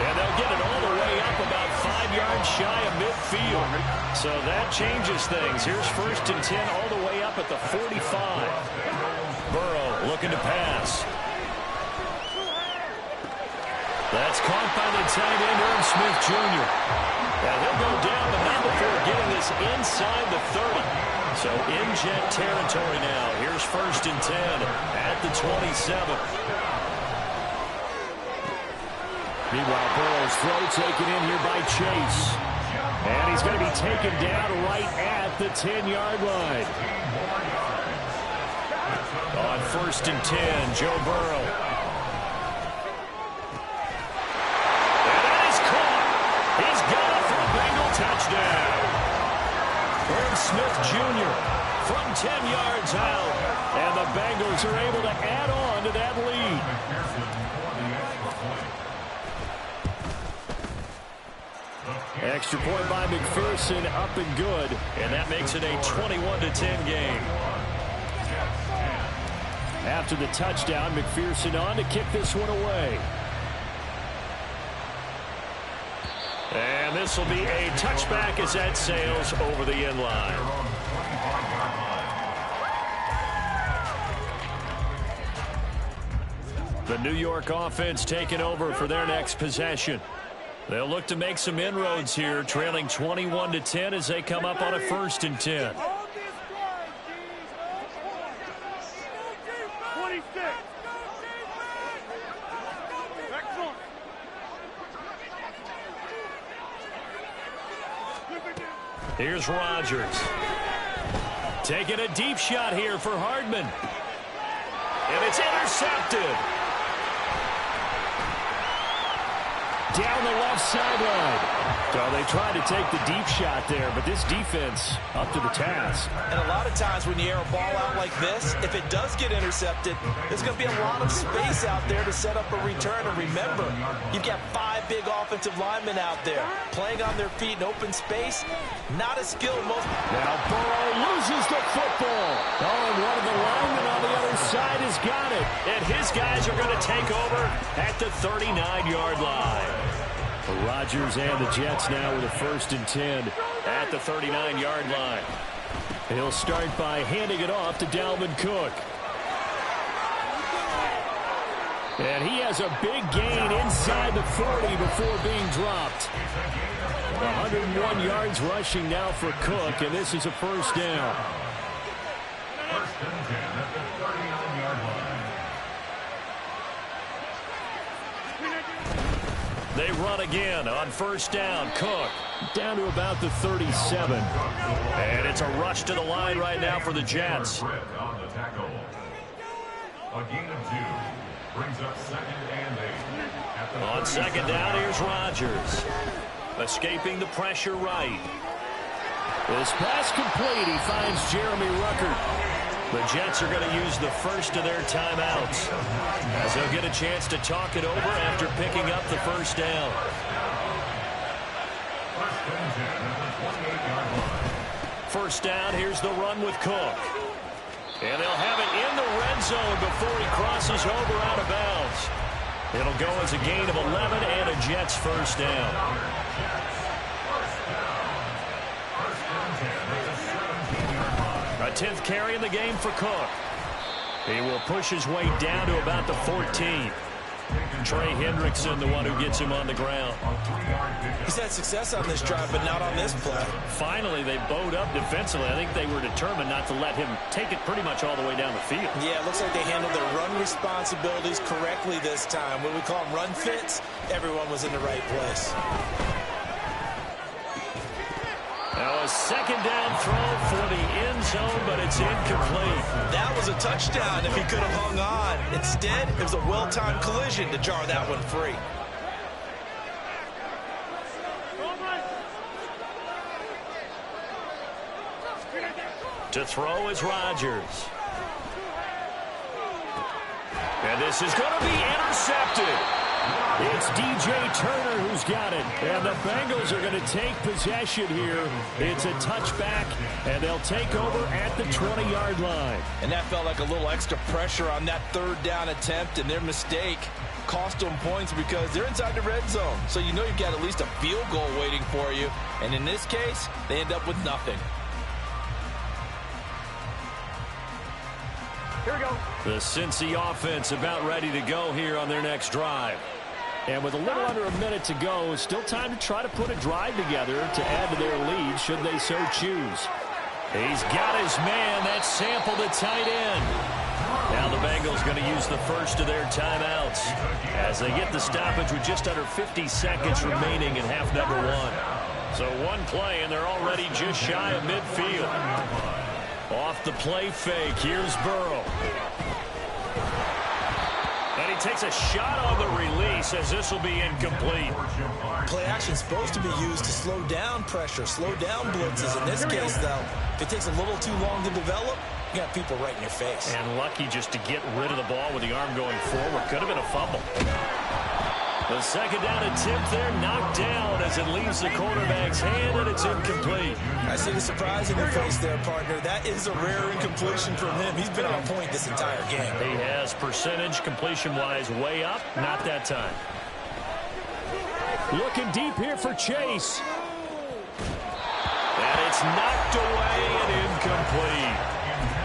And they'll get it all the way up about 5 yards shy of midfield. So that changes things. Here's first and 10 all the way up at the 45. Burrow looking to pass. That's caught by the tight end, Irv Smith Jr. Now he'll go down, but not before getting this inside the 30. So in jet territory now. Here's first and 10 at the 27. Meanwhile, Burrow's throw taken in here by Chase. And he's going to be taken down right at the 10-yard line. On first and 10, Joe Burrow. Touchdown. Irv Smith Jr. from 10 yards out. And the Bengals are able to add on to that lead. Extra point by McPherson, up and good. And that makes it a 21-10 game. After the touchdown, McPherson on to kick this one away. And this will be a touchback as that sails over the end line. The New York offense taking over for their next possession. They'll look to make some inroads here, trailing 21-10 as they come up on a first and 10. Here's Rodgers. Taking a deep shot here for Hardman. And it's intercepted. Down the left sideline. So they tried to take the deep shot there, but this defense up to the task. And a lot of times when you air a ball out like this, if it does get intercepted, there's going to be a lot of space out there to set up a return. And remember, you've got 5 big offensive linemen out there playing on their feet in open space. Not as skilled most. Now Burrow loses the football. Oh, and one of the linemen on the other side has got it. And his guys are going to take over at the 39-yard line. Rodgers and the Jets now with a first and 10 at the 39-yard line. He'll start by handing it off to Dalvin Cook. And he has a big gain inside the 40 before being dropped. 101 yards rushing now for Cook, and this is a first down. First and 10 at the 39-yard line. They run again on first down. Cook down to about the 37. And it's a rush to the line right now for the Jets. On the tackle. A gain of 2 brings up second and 8. On second down, here's Rodgers. Escaping the pressure right. This pass complete. He finds Jeremy Ruckert. The Jets are going to use the first of their timeouts as they'll get a chance to talk it over after picking up the first down. First down, here's the run with Cook. And they'll have it in the red zone before he crosses over out of bounds. It'll go as a gain of 11 and a Jets first down. A 10th carry in the game for Cook. He will push his way down to about the 14. Trey Hendrickson, the one who gets him on the ground. He's had success on this drive, but not on this play. Finally, they bowed up defensively. I think they were determined not to let him take it pretty much all the way down the field. Yeah, it looks like they handled their run responsibilities correctly this time. What we call them run fits, everyone was in the right place. Now a second down throw for the end zone, but it's incomplete. That was a touchdown if he could have hung on. Instead, it was a well-timed collision to jar that one free. To throw is Rodgers. And this is going to be intercepted. It's DJ Turner who's got it. And the Bengals are going to take possession here. It's a touchback, and they'll take over at the 20-yard line. And that felt like a little extra pressure on that third down attempt, and their mistake cost them points because they're inside the red zone. So you know you've got at least a field goal waiting for you. And in this case, they end up with nothing. Here we go. The Cincy offense about ready to go here on their next drive. And with a little under a minute to go, still time to try to put a drive together to add to their lead should they so choose. He's got his man. That's Sample, the tight end. Now the Bengals going to use the first of their timeouts as they get the stoppage with just under 50 seconds remaining in half number one. So one play, and they're already just shy of midfield. Off the play fake, here's Burrow. And he takes a shot on the release as this will be incomplete. Play action is supposed to be used to slow down pressure, slow down blitzes. In this case, though, if it takes a little too long to develop, you got people right in your face. And lucky just to get rid of the ball with the arm going forward. Could have been a fumble. The second down attempt there knocked down as it leaves the quarterback's hand, and it's incomplete. I see the surprise in your face there, partner. That is a rare incompletion from him. He's been on point this entire game. He has percentage completion-wise way up. Not that time. Looking deep here for Chase. And it's knocked away and incomplete.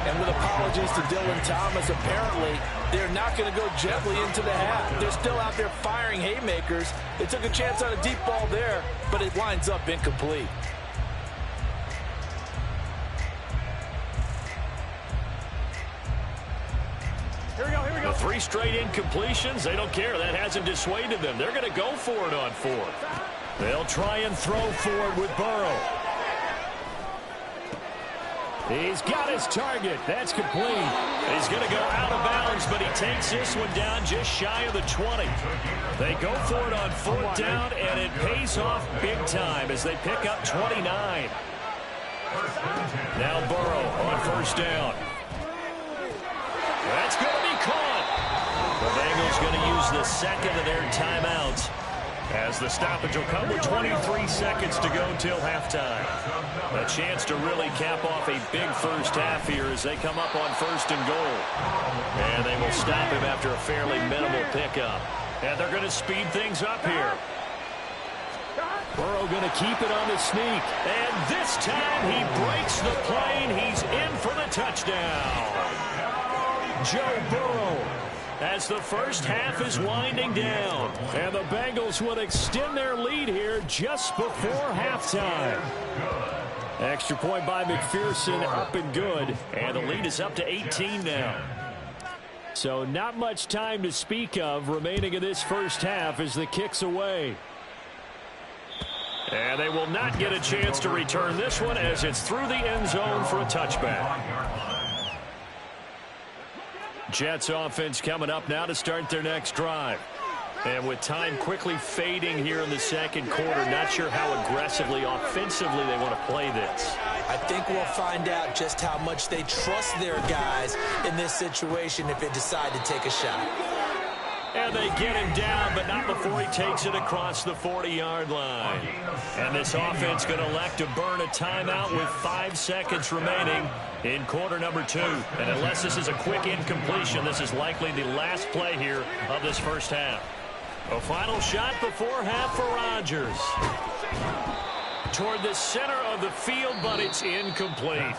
And with apologies to Dylan Thomas, apparently they're not going to go gently into the half. They're still out there firing haymakers. They took a chance on a deep ball there, but it winds up incomplete. Here we go, here we go. The 3 straight incompletions, they don't care. That hasn't dissuaded them. They're going to go for it on 4th. They'll try and throw for it with Burrow. He's got his target. That's complete. He's going to go out of bounds, but he takes this one down just shy of the 20. They go for it on 4th down, and it pays off big time as they pick up 29. Now Burrow on 1st down. That's going to be caught. The Bengals going to use the second of their timeouts as the stoppage will come with 23 seconds to go till halftime. A chance to really cap off a big first half here as they come up on 1st and goal. And they will stop him after a fairly minimal pickup. And they're going to speed things up here. Burrow going to keep it on the sneak. And this time he breaks the play. He's in for the touchdown. Joe Burrow. As the first half is winding down. And the Bengals would extend their lead here just before halftime. Extra point by McPherson, up and good. And the lead is up to 18 now. So not much time to speak of remaining in this first half as the kick's away. And they will not get a chance to return this one as it's through the end zone for a touchback. Jets offense coming up now to start their next drive. And with time quickly fading here in the second quarter, not sure how aggressively, offensively they want to play this. I think we'll find out just how much they trust their guys in this situation if they decide to take a shot. And they get him down, but not before he takes it across the 40-yard line. And this offense going to elect to burn a timeout with 5 seconds remaining in quarter number 2. And unless this is a quick incompletion, this is likely the last play here of this first half. A final shot before half for Rodgers. Toward the center of of the field, but it's incomplete.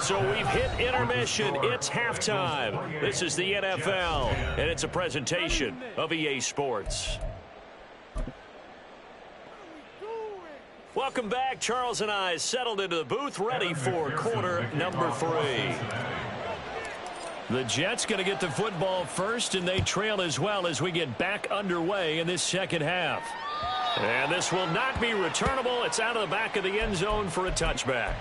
So we've hit intermission. It's halftime. This is the NFL, and it's a presentation of EA Sports. Welcome back. Charles and I settled into the booth, ready for quarter number 3. The Jets going to get the football first, and they trail as well as we get back underway in this second half. And this will not be returnable. It's out of the back of the end zone for a touchback.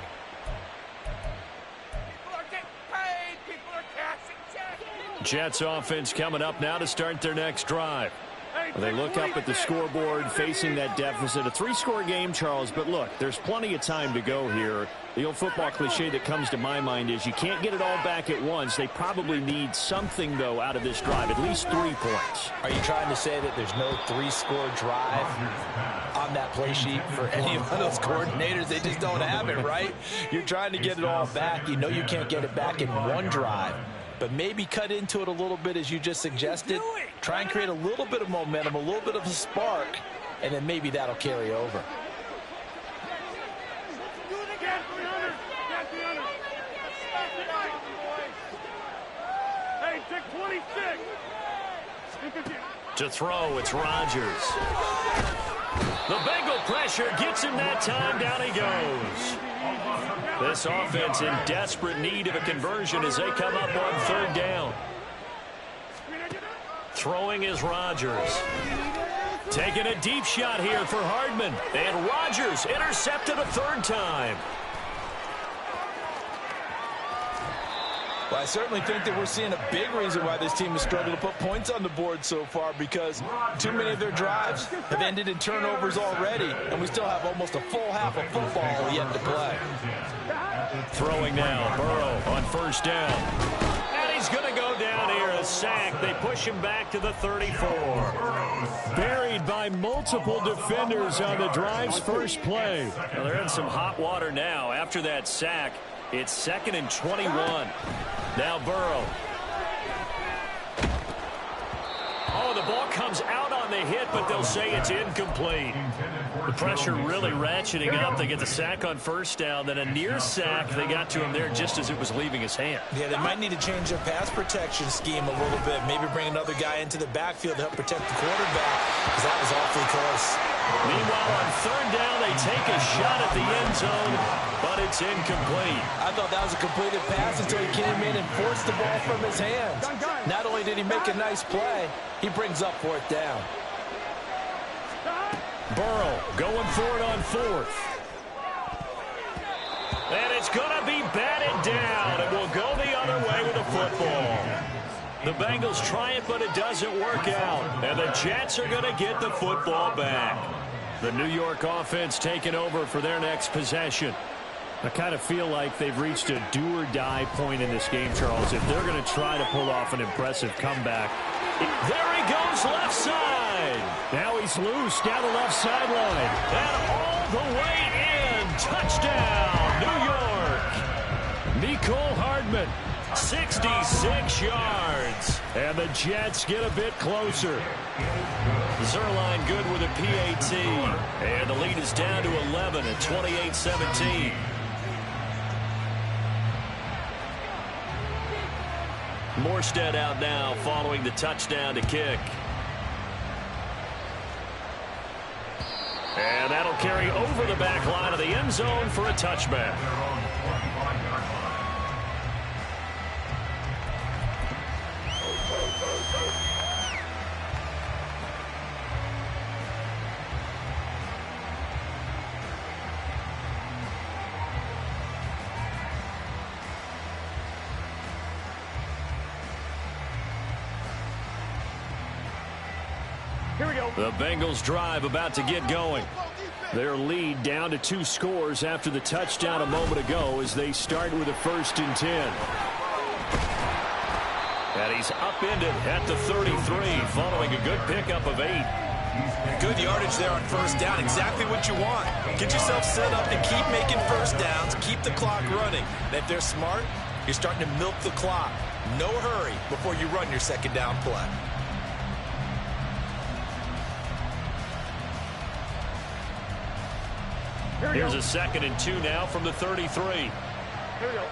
Jets offense coming up now to start their next drive. They look up at the scoreboard facing that deficit. A 3-score game, Charles, but look, there's plenty of time to go here. The old football cliche that comes to my mind is you can't get it all back at once. They probably need something, though, out of this drive, at least 3 points. Are you trying to say that there's no 3-score drive on that play sheet for any of those coordinators? They just don't have it, right? You're trying to get it all back. You know you can't get it back in one drive. But maybe cut into it a little bit as you just suggested. Try and create a little bit of momentum, a little bit of a spark, and then maybe that'll carry over. Hey, take 26. To throw, it's Rodgers. The Bengal pressure gets him that time. Down he goes. This offense in desperate need of a conversion as they come up on 3rd down. Throwing is Rodgers. Taking a deep shot here for Hardman. And Rodgers intercepted a 3rd time. Well, I certainly think that we're seeing a big reason why this team has struggled to put points on the board so far, because too many of their drives have ended in turnovers already, and we still have almost a full half of football yet to play. Throwing now, Burrow on 1st down. And he's going to go down here, a sack. They push him back to the 34. Buried by multiple defenders on the drive's first play. Well, they're in some hot water now. After that sack, it's 2nd and 21. Now Burrow. Oh, the ball comes out on the hit, but they'll say it's incomplete. The pressure really ratcheting up. They get the sack on 1st down, then a near sack. They got to him there just as it was leaving his hand. Yeah, they might need to change their pass protection scheme a little bit. Maybe bring another guy into the backfield to help protect the quarterback, because that was awfully close. Meanwhile, on 3rd down, they take a shot at the end zone, but it's incomplete. I thought that was a completed pass until he came in and forced the ball from his hands. Not only did he make a nice play, he brings up 4th down. Burrow going for it on 4th. And it's going to be batted down. It will go the other way with the football. The Bengals try it, but it doesn't work out. And the Jets are going to get the football back. The New York offense taking over for their next possession. I kind of feel like they've reached a do-or-die point in this game, Charles. If they're going to try to pull off an impressive comeback. There he goes, left side. Now he's loose down the left sideline. And all the way in. Touchdown, New York. Mecole Hardman, 66 yards. And the Jets get a bit closer. Zuerlein good with a PAT. And the lead is down to 11 at 28-17. Morstead out now following the touchdown to kick. And that'll carry over the back line of the end zone for a touchback. The Bengals drive about to get going. Their lead down to 2 scores after the touchdown a moment ago as they start with a 1st and 10. And he's upended at the 33 following a good pickup of 8. Good yardage there on 1st down. Exactly what you want. Get yourself set up and keep making 1st downs. Keep the clock running. And if they're smart, you're starting to milk the clock. No hurry before you run your 2nd down play. Here's a 2nd and 2 now from the 33. Here we go.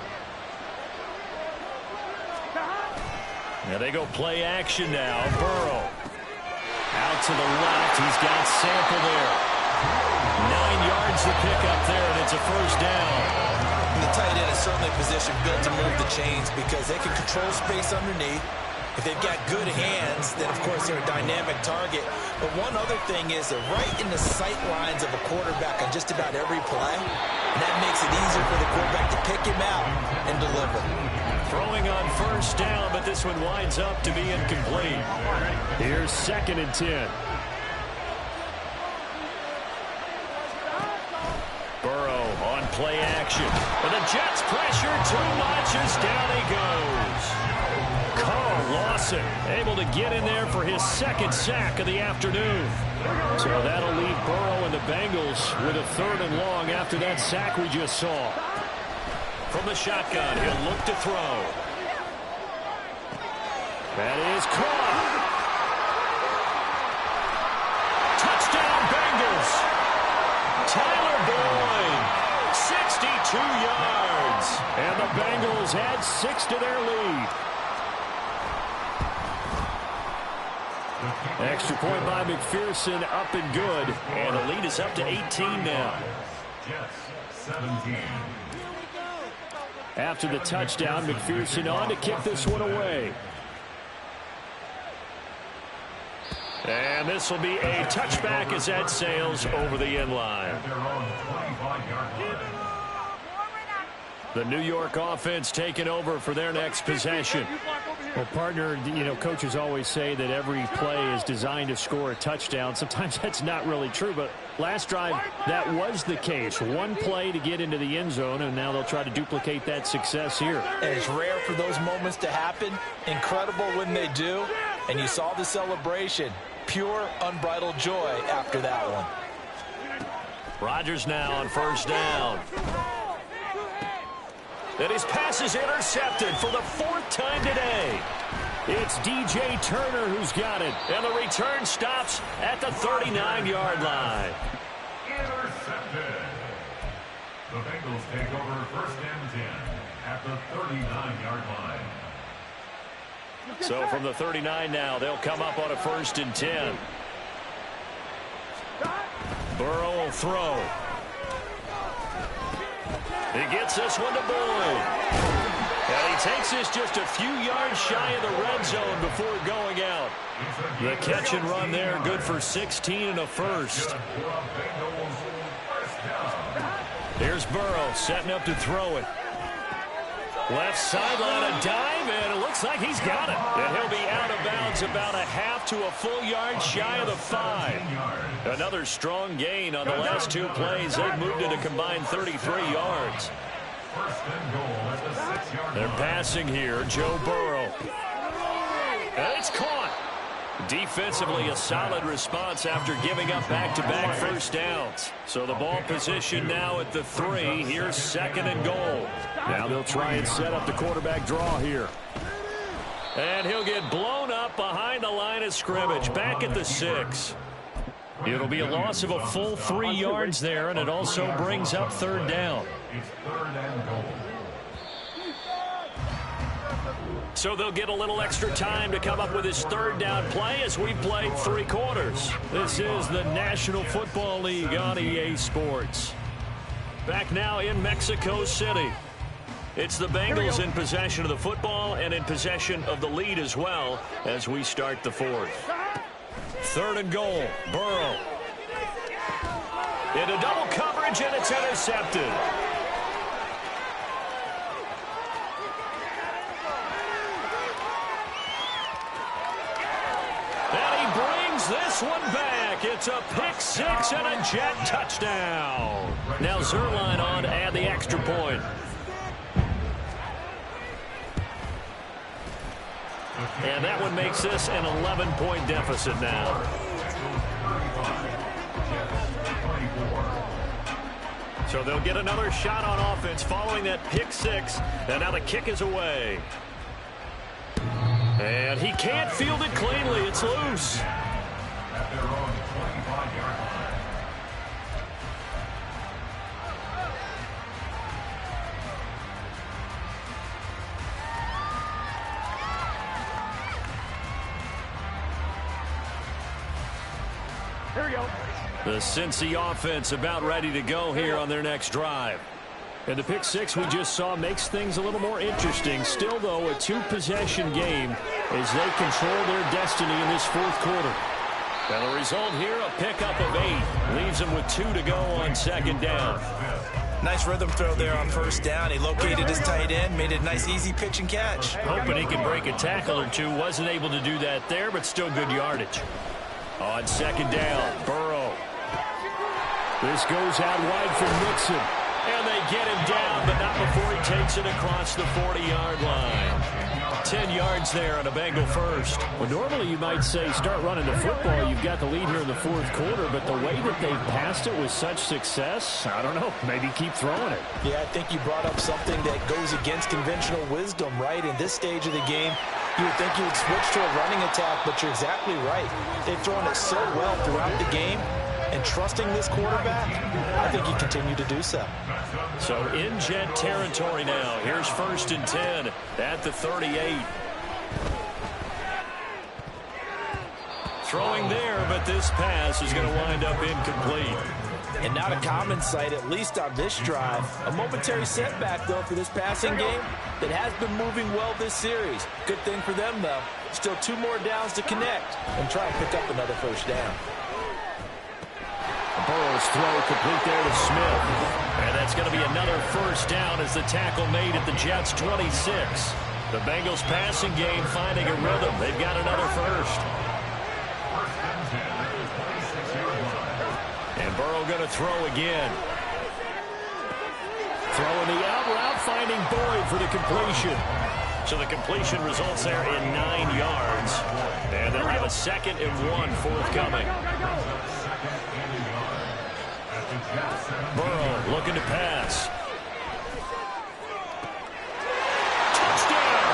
Now they go play action now. Burrow. Out to the left. He's got Sample there. 9 yards to pick up there, and it's a first down. The tight end is certainly a position built to move the chains because they can control space underneath. If they've got good hands, then of course they're a dynamic target. But one other thing is they're right in the sight lines of a quarterback on just about every play. And that makes it easier for the quarterback to pick him out and deliver. Throwing on first down, but this one winds up to be incomplete. Here's 2nd and 10. Burrow on play action. And the Jets pressure too much as down he goes. Carl Lawson able to get in there for his 2nd sack of the afternoon. So that'll leave Burrow and the Bengals with a 3rd and long after that sack we just saw. From the shotgun, he'll look to throw. That is caught. Touchdown Bengals. Tyler Boyd, 62 yards. And the Bengals add 6 to their lead. Extra point by McPherson, up and good. And the lead is up to 18 now. Jets 17. After the touchdown, McPherson on to kick this one away. And this will be a touchback as that sails over the end line. At their own 25-yard line. The New York offense taking over for their next possession. Well, partner, you know, coaches always say that every play is designed to score a touchdown. Sometimes that's not really true, but last drive, that was the case. One play to get into the end zone, and now they'll try to duplicate that success here. And it's rare for those moments to happen. Incredible when they do. And you saw the celebration. Pure, unbridled joy after that one. Rodgers now on first down. And his pass is intercepted for the 4th time today. It's DJ Turner who's got it. And the return stops at the 39-yard line. Intercepted. The Bengals take over 1st and 10 at the 39-yard line. So from the 39 now, they'll come up on a 1st and 10. Burrow will throw. He gets this one to Boyd. And he takes this just a few yards shy of the red zone before going out. The catch and run there, good for 16 and a first. Here's Burrow setting up to throw it. Left sideline, a dive, and it looks like he's got it. And he'll be out of bounds about a half to a full yard shy of the 5. Another strong gain on the last 2 plays. They've moved it a combined 33 yards. They're passing here, Joe Burrow. And it's caught. Defensively, a solid response after giving up back-to-back first downs. So the ball position now at the 3. Here's 2nd and goal. Now they'll try and set up the quarterback draw here. And he'll get blown up behind the line of scrimmage, back at the 6. It'll be a loss of a full 3 yards there, and it also brings up 3rd down. It's 3rd and goal. So they'll get a little extra time to come up with his 3rd down play as we played 3 quarters. This is the National Football League on EA Sports. Back now in Mexico City. It's the Bengals in possession of the football and in possession of the lead as well as we start the 4th. 3rd and goal. Burrow. Into double coverage, and it's intercepted. This one back. It's a pick 6 and a Jet touchdown. Now Zuerlein on to add the extra point. And that one makes this an 11-point deficit now. So they'll get another shot on offense following that pick 6. And now the kick is away. And he can't field it cleanly. It's loose. At their own 25-yard line. The Cincy offense about ready to go here on their next drive. And the pick six we just saw makes things a little more interesting. Still, though, a two-possession game as they control their destiny in this fourth quarter. And the result here, a pickup of 8. Leaves them with 2 to go on second down. Nice rhythm throw there on first down. He located his tight end, made it a nice, easy pitch and catch. Hoping he can break a tackle or two. Wasn't able to do that there, but still good yardage. On second down, Burrow. This goes out wide for Mixon. And they get him down, but not before he takes it across the 40-yard line. 10 yards there on a Bengal first. Well, normally you might say start running the football. You've got the lead here in the fourth quarter, but the way that they've passed it with such success, I don't know, maybe keep throwing it. Yeah, I think you brought up something that goes against conventional wisdom, right? In this stage of the game, you would think you would switch to a running attack, but you're exactly right. They've thrown it so well throughout the game. And trusting this quarterback, I think he continued to do so. So in Jet territory now. Here's 1st and 10 at the 38. Throwing there, but this pass is going to wind up incomplete. And not a common sight, at least on this drive. A momentary setback, though, for this passing game that has been moving well this series. Good thing for them, though. Still 2 more downs to connect and try and pick up another first down. Burrow's throw complete there to Smith. And that's going to be another first down as the tackle made at the Jets' 26. The Bengals passing game finding a rhythm. They've got another first. And Burrow going to throw again. Throwing the out route, finding Boyd for the completion. So the completion results there in 9 yards. And they'll have a 2nd and 1 forthcoming. Burrow looking to pass. Touchdown!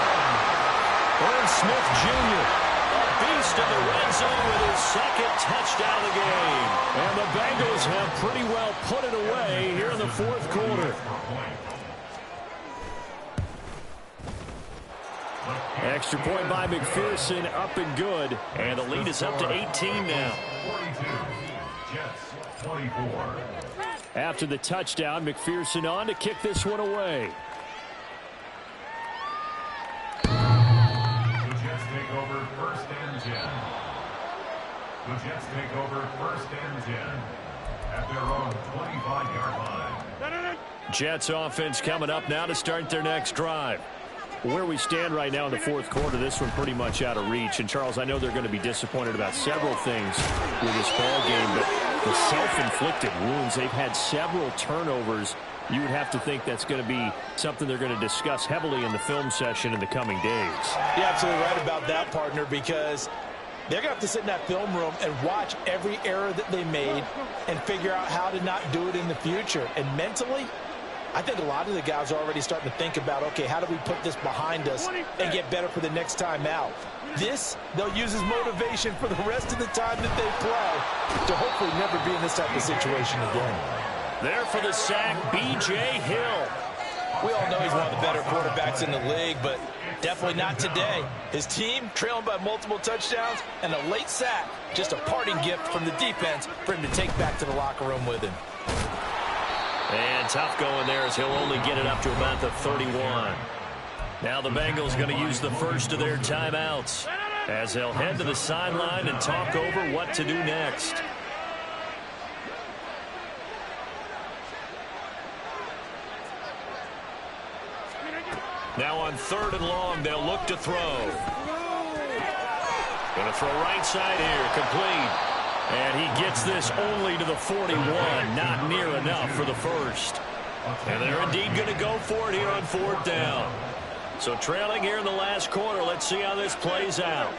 Irv Smith Jr. a beast in the red zone with his 2nd touchdown of the game. And the Bengals have pretty well put it away here in the fourth quarter. Extra point by McPherson, up and good. And the lead is up to 18 now. 42, Jets 24. After the touchdown, McPherson on to kick this one away. The Jets take over 1st and 10. The Jets take over 1st and 10 at their own 25-yard line. Jets offense coming up now to start their next drive. Where we stand right now in the fourth quarter, this one pretty much out of reach. And, Charles, I know they're going to be disappointed about several things with this ball game, but the self-inflicted wounds, they've had several turnovers. You would have to think that's going to be something they're going to discuss heavily in the film session in the coming days. You're absolutely right about that, partner, because they're going to have to sit in that film room and watch every error that they made and figure out how to not do it in the future. And mentally, I think a lot of the guys are already starting to think about, okay, how do we put this behind us and get better for the next time out? This, they'll use as motivation for the rest of the time that they play to hopefully never be in this type of situation again. There for the sack, B.J. Hill. We all know he's one of the better quarterbacks in the league, but definitely not today. His team trailing by multiple touchdowns and a late sack. Just a parting gift from the defense for him to take back to the locker room with him. And tough going there as he'll only get it up to about the 31. Now the Bengals going to use the first of their timeouts as they'll head to the sideline and talk over what to do next. Now on 3rd and long, they'll look to throw. Going to throw right side here, complete. And he gets this only to the 41, not near enough for the first. And they're indeed going to go for it here on 4th down. So trailing here in the last quarter, let's see how this plays out.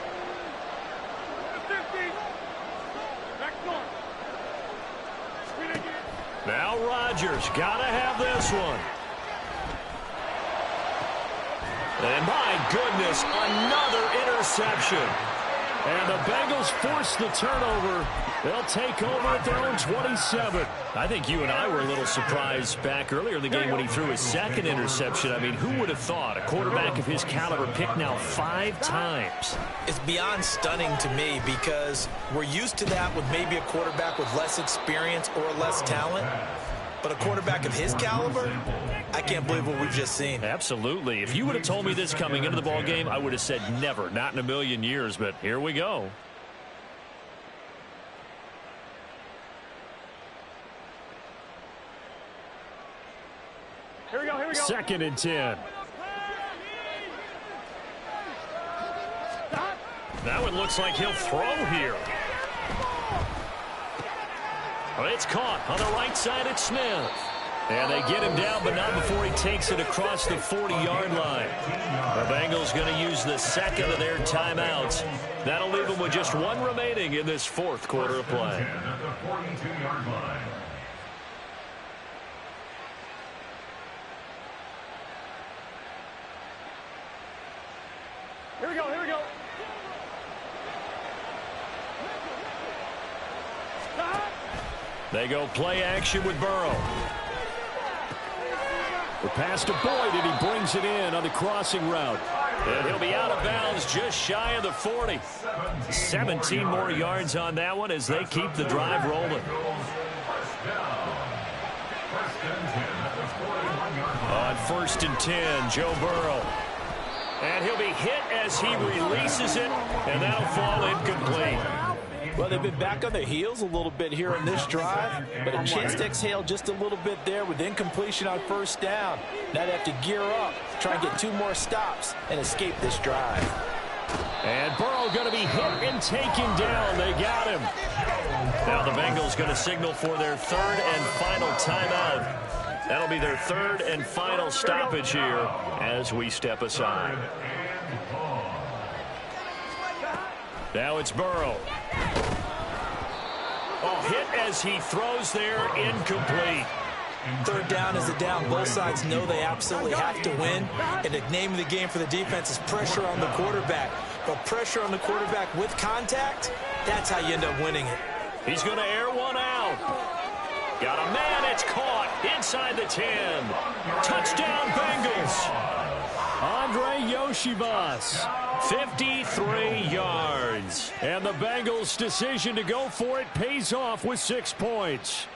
Now Rodgers got to have this one. And my goodness, another interception. And the Bengals force the turnover. They'll take over at their own 27. I think you and I were a little surprised back earlier in the game when he threw his second interception. I mean, who would have thought a quarterback of his caliber picked now 5 times? It's beyond stunning to me because we're used to that with maybe a quarterback with less experience or less talent. But a quarterback of his caliber, I can't believe what we've just seen. Absolutely. If you would have told me this coming into the ball game, I would have said never, not in a million years. But here we go. Here we go. 2nd and 10. Now it looks like he'll throw here. Well, it's caught on the right side at Smith. And they get him down, but not before he takes it across the 40-yard line. The Bengals going to use the second of their timeouts. That'll leave them with just 1 remaining in this 4th quarter of play. At the 42-yard line. Here we go. They go play action with Burrow. The pass to Boyd, and he brings it in on the crossing route. And he'll be out of bounds just shy of the 40. 17 more yards on that one as they keep the drive rolling. On 1st and 10, Joe Burrow. And he'll be hit as he releases it, and that'll fall incomplete. Well, they've been back on their heels a little bit here on this drive, but a chance to exhale just a little bit there with incompletion on 1st down. Now they have to gear up, try and get 2 more stops, and escape this drive. And Burrow going to be hit and taken down. They got him. Now the Bengals going to signal for their 3rd and final timeout. That'll be their 3rd and final stoppage here as we step aside. Now it's Burrow. Oh, hit as he throws there, incomplete. 3rd down is a down. Both sides know they absolutely have to win. And the name of the game for the defense is pressure on the quarterback. But pressure on the quarterback with contact, that's how you end up winning it. He's going to air one out. Got a man, it's caught inside the 10. Touchdown, Bengals. Andre Yoshibas. 53 yards. And the Bengals' decision to go for it pays off with 6 points.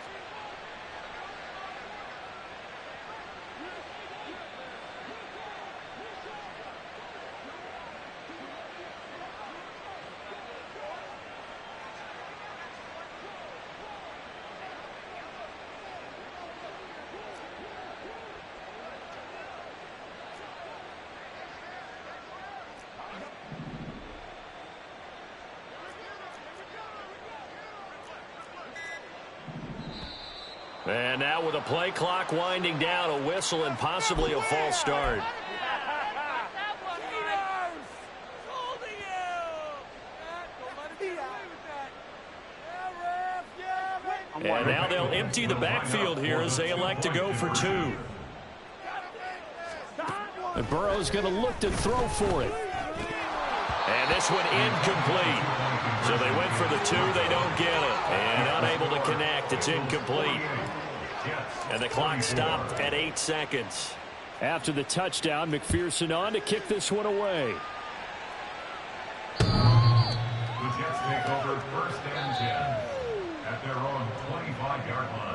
And now with a play clock winding down, a whistle and possibly a false start. And now they'll empty the backfield here as they elect to go for 2. And Burrow's going to look to throw for it. And this one incomplete. So they went for the 2, they don't get it. And unable to connect, it's incomplete. And the clock stopped at 8 seconds. After the touchdown, McPherson on to kick this one away. The Jets take over 1st and 10 at their own 25-yard line.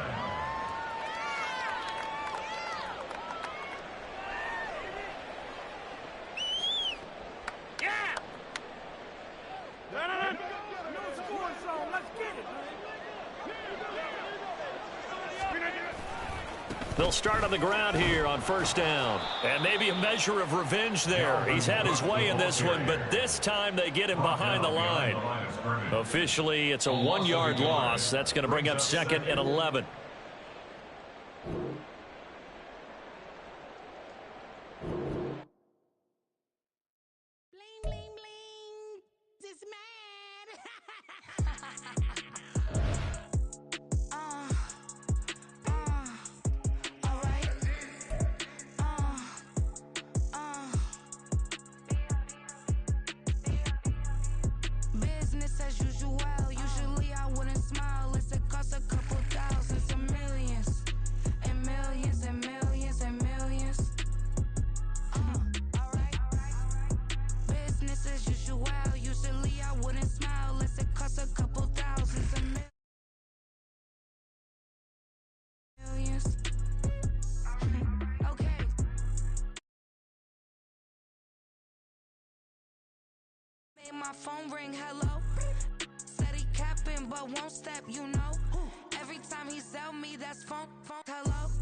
They'll start on the ground here on 1st down. And maybe a measure of revenge there. He's had his way in this one, but this time they get him behind the line. Officially, it's a 1-yard loss. That's going to bring up 2nd and 11. my phone ring, hello. Said he capping, but won't step, you know. Every time he sell me, that's phone, hello.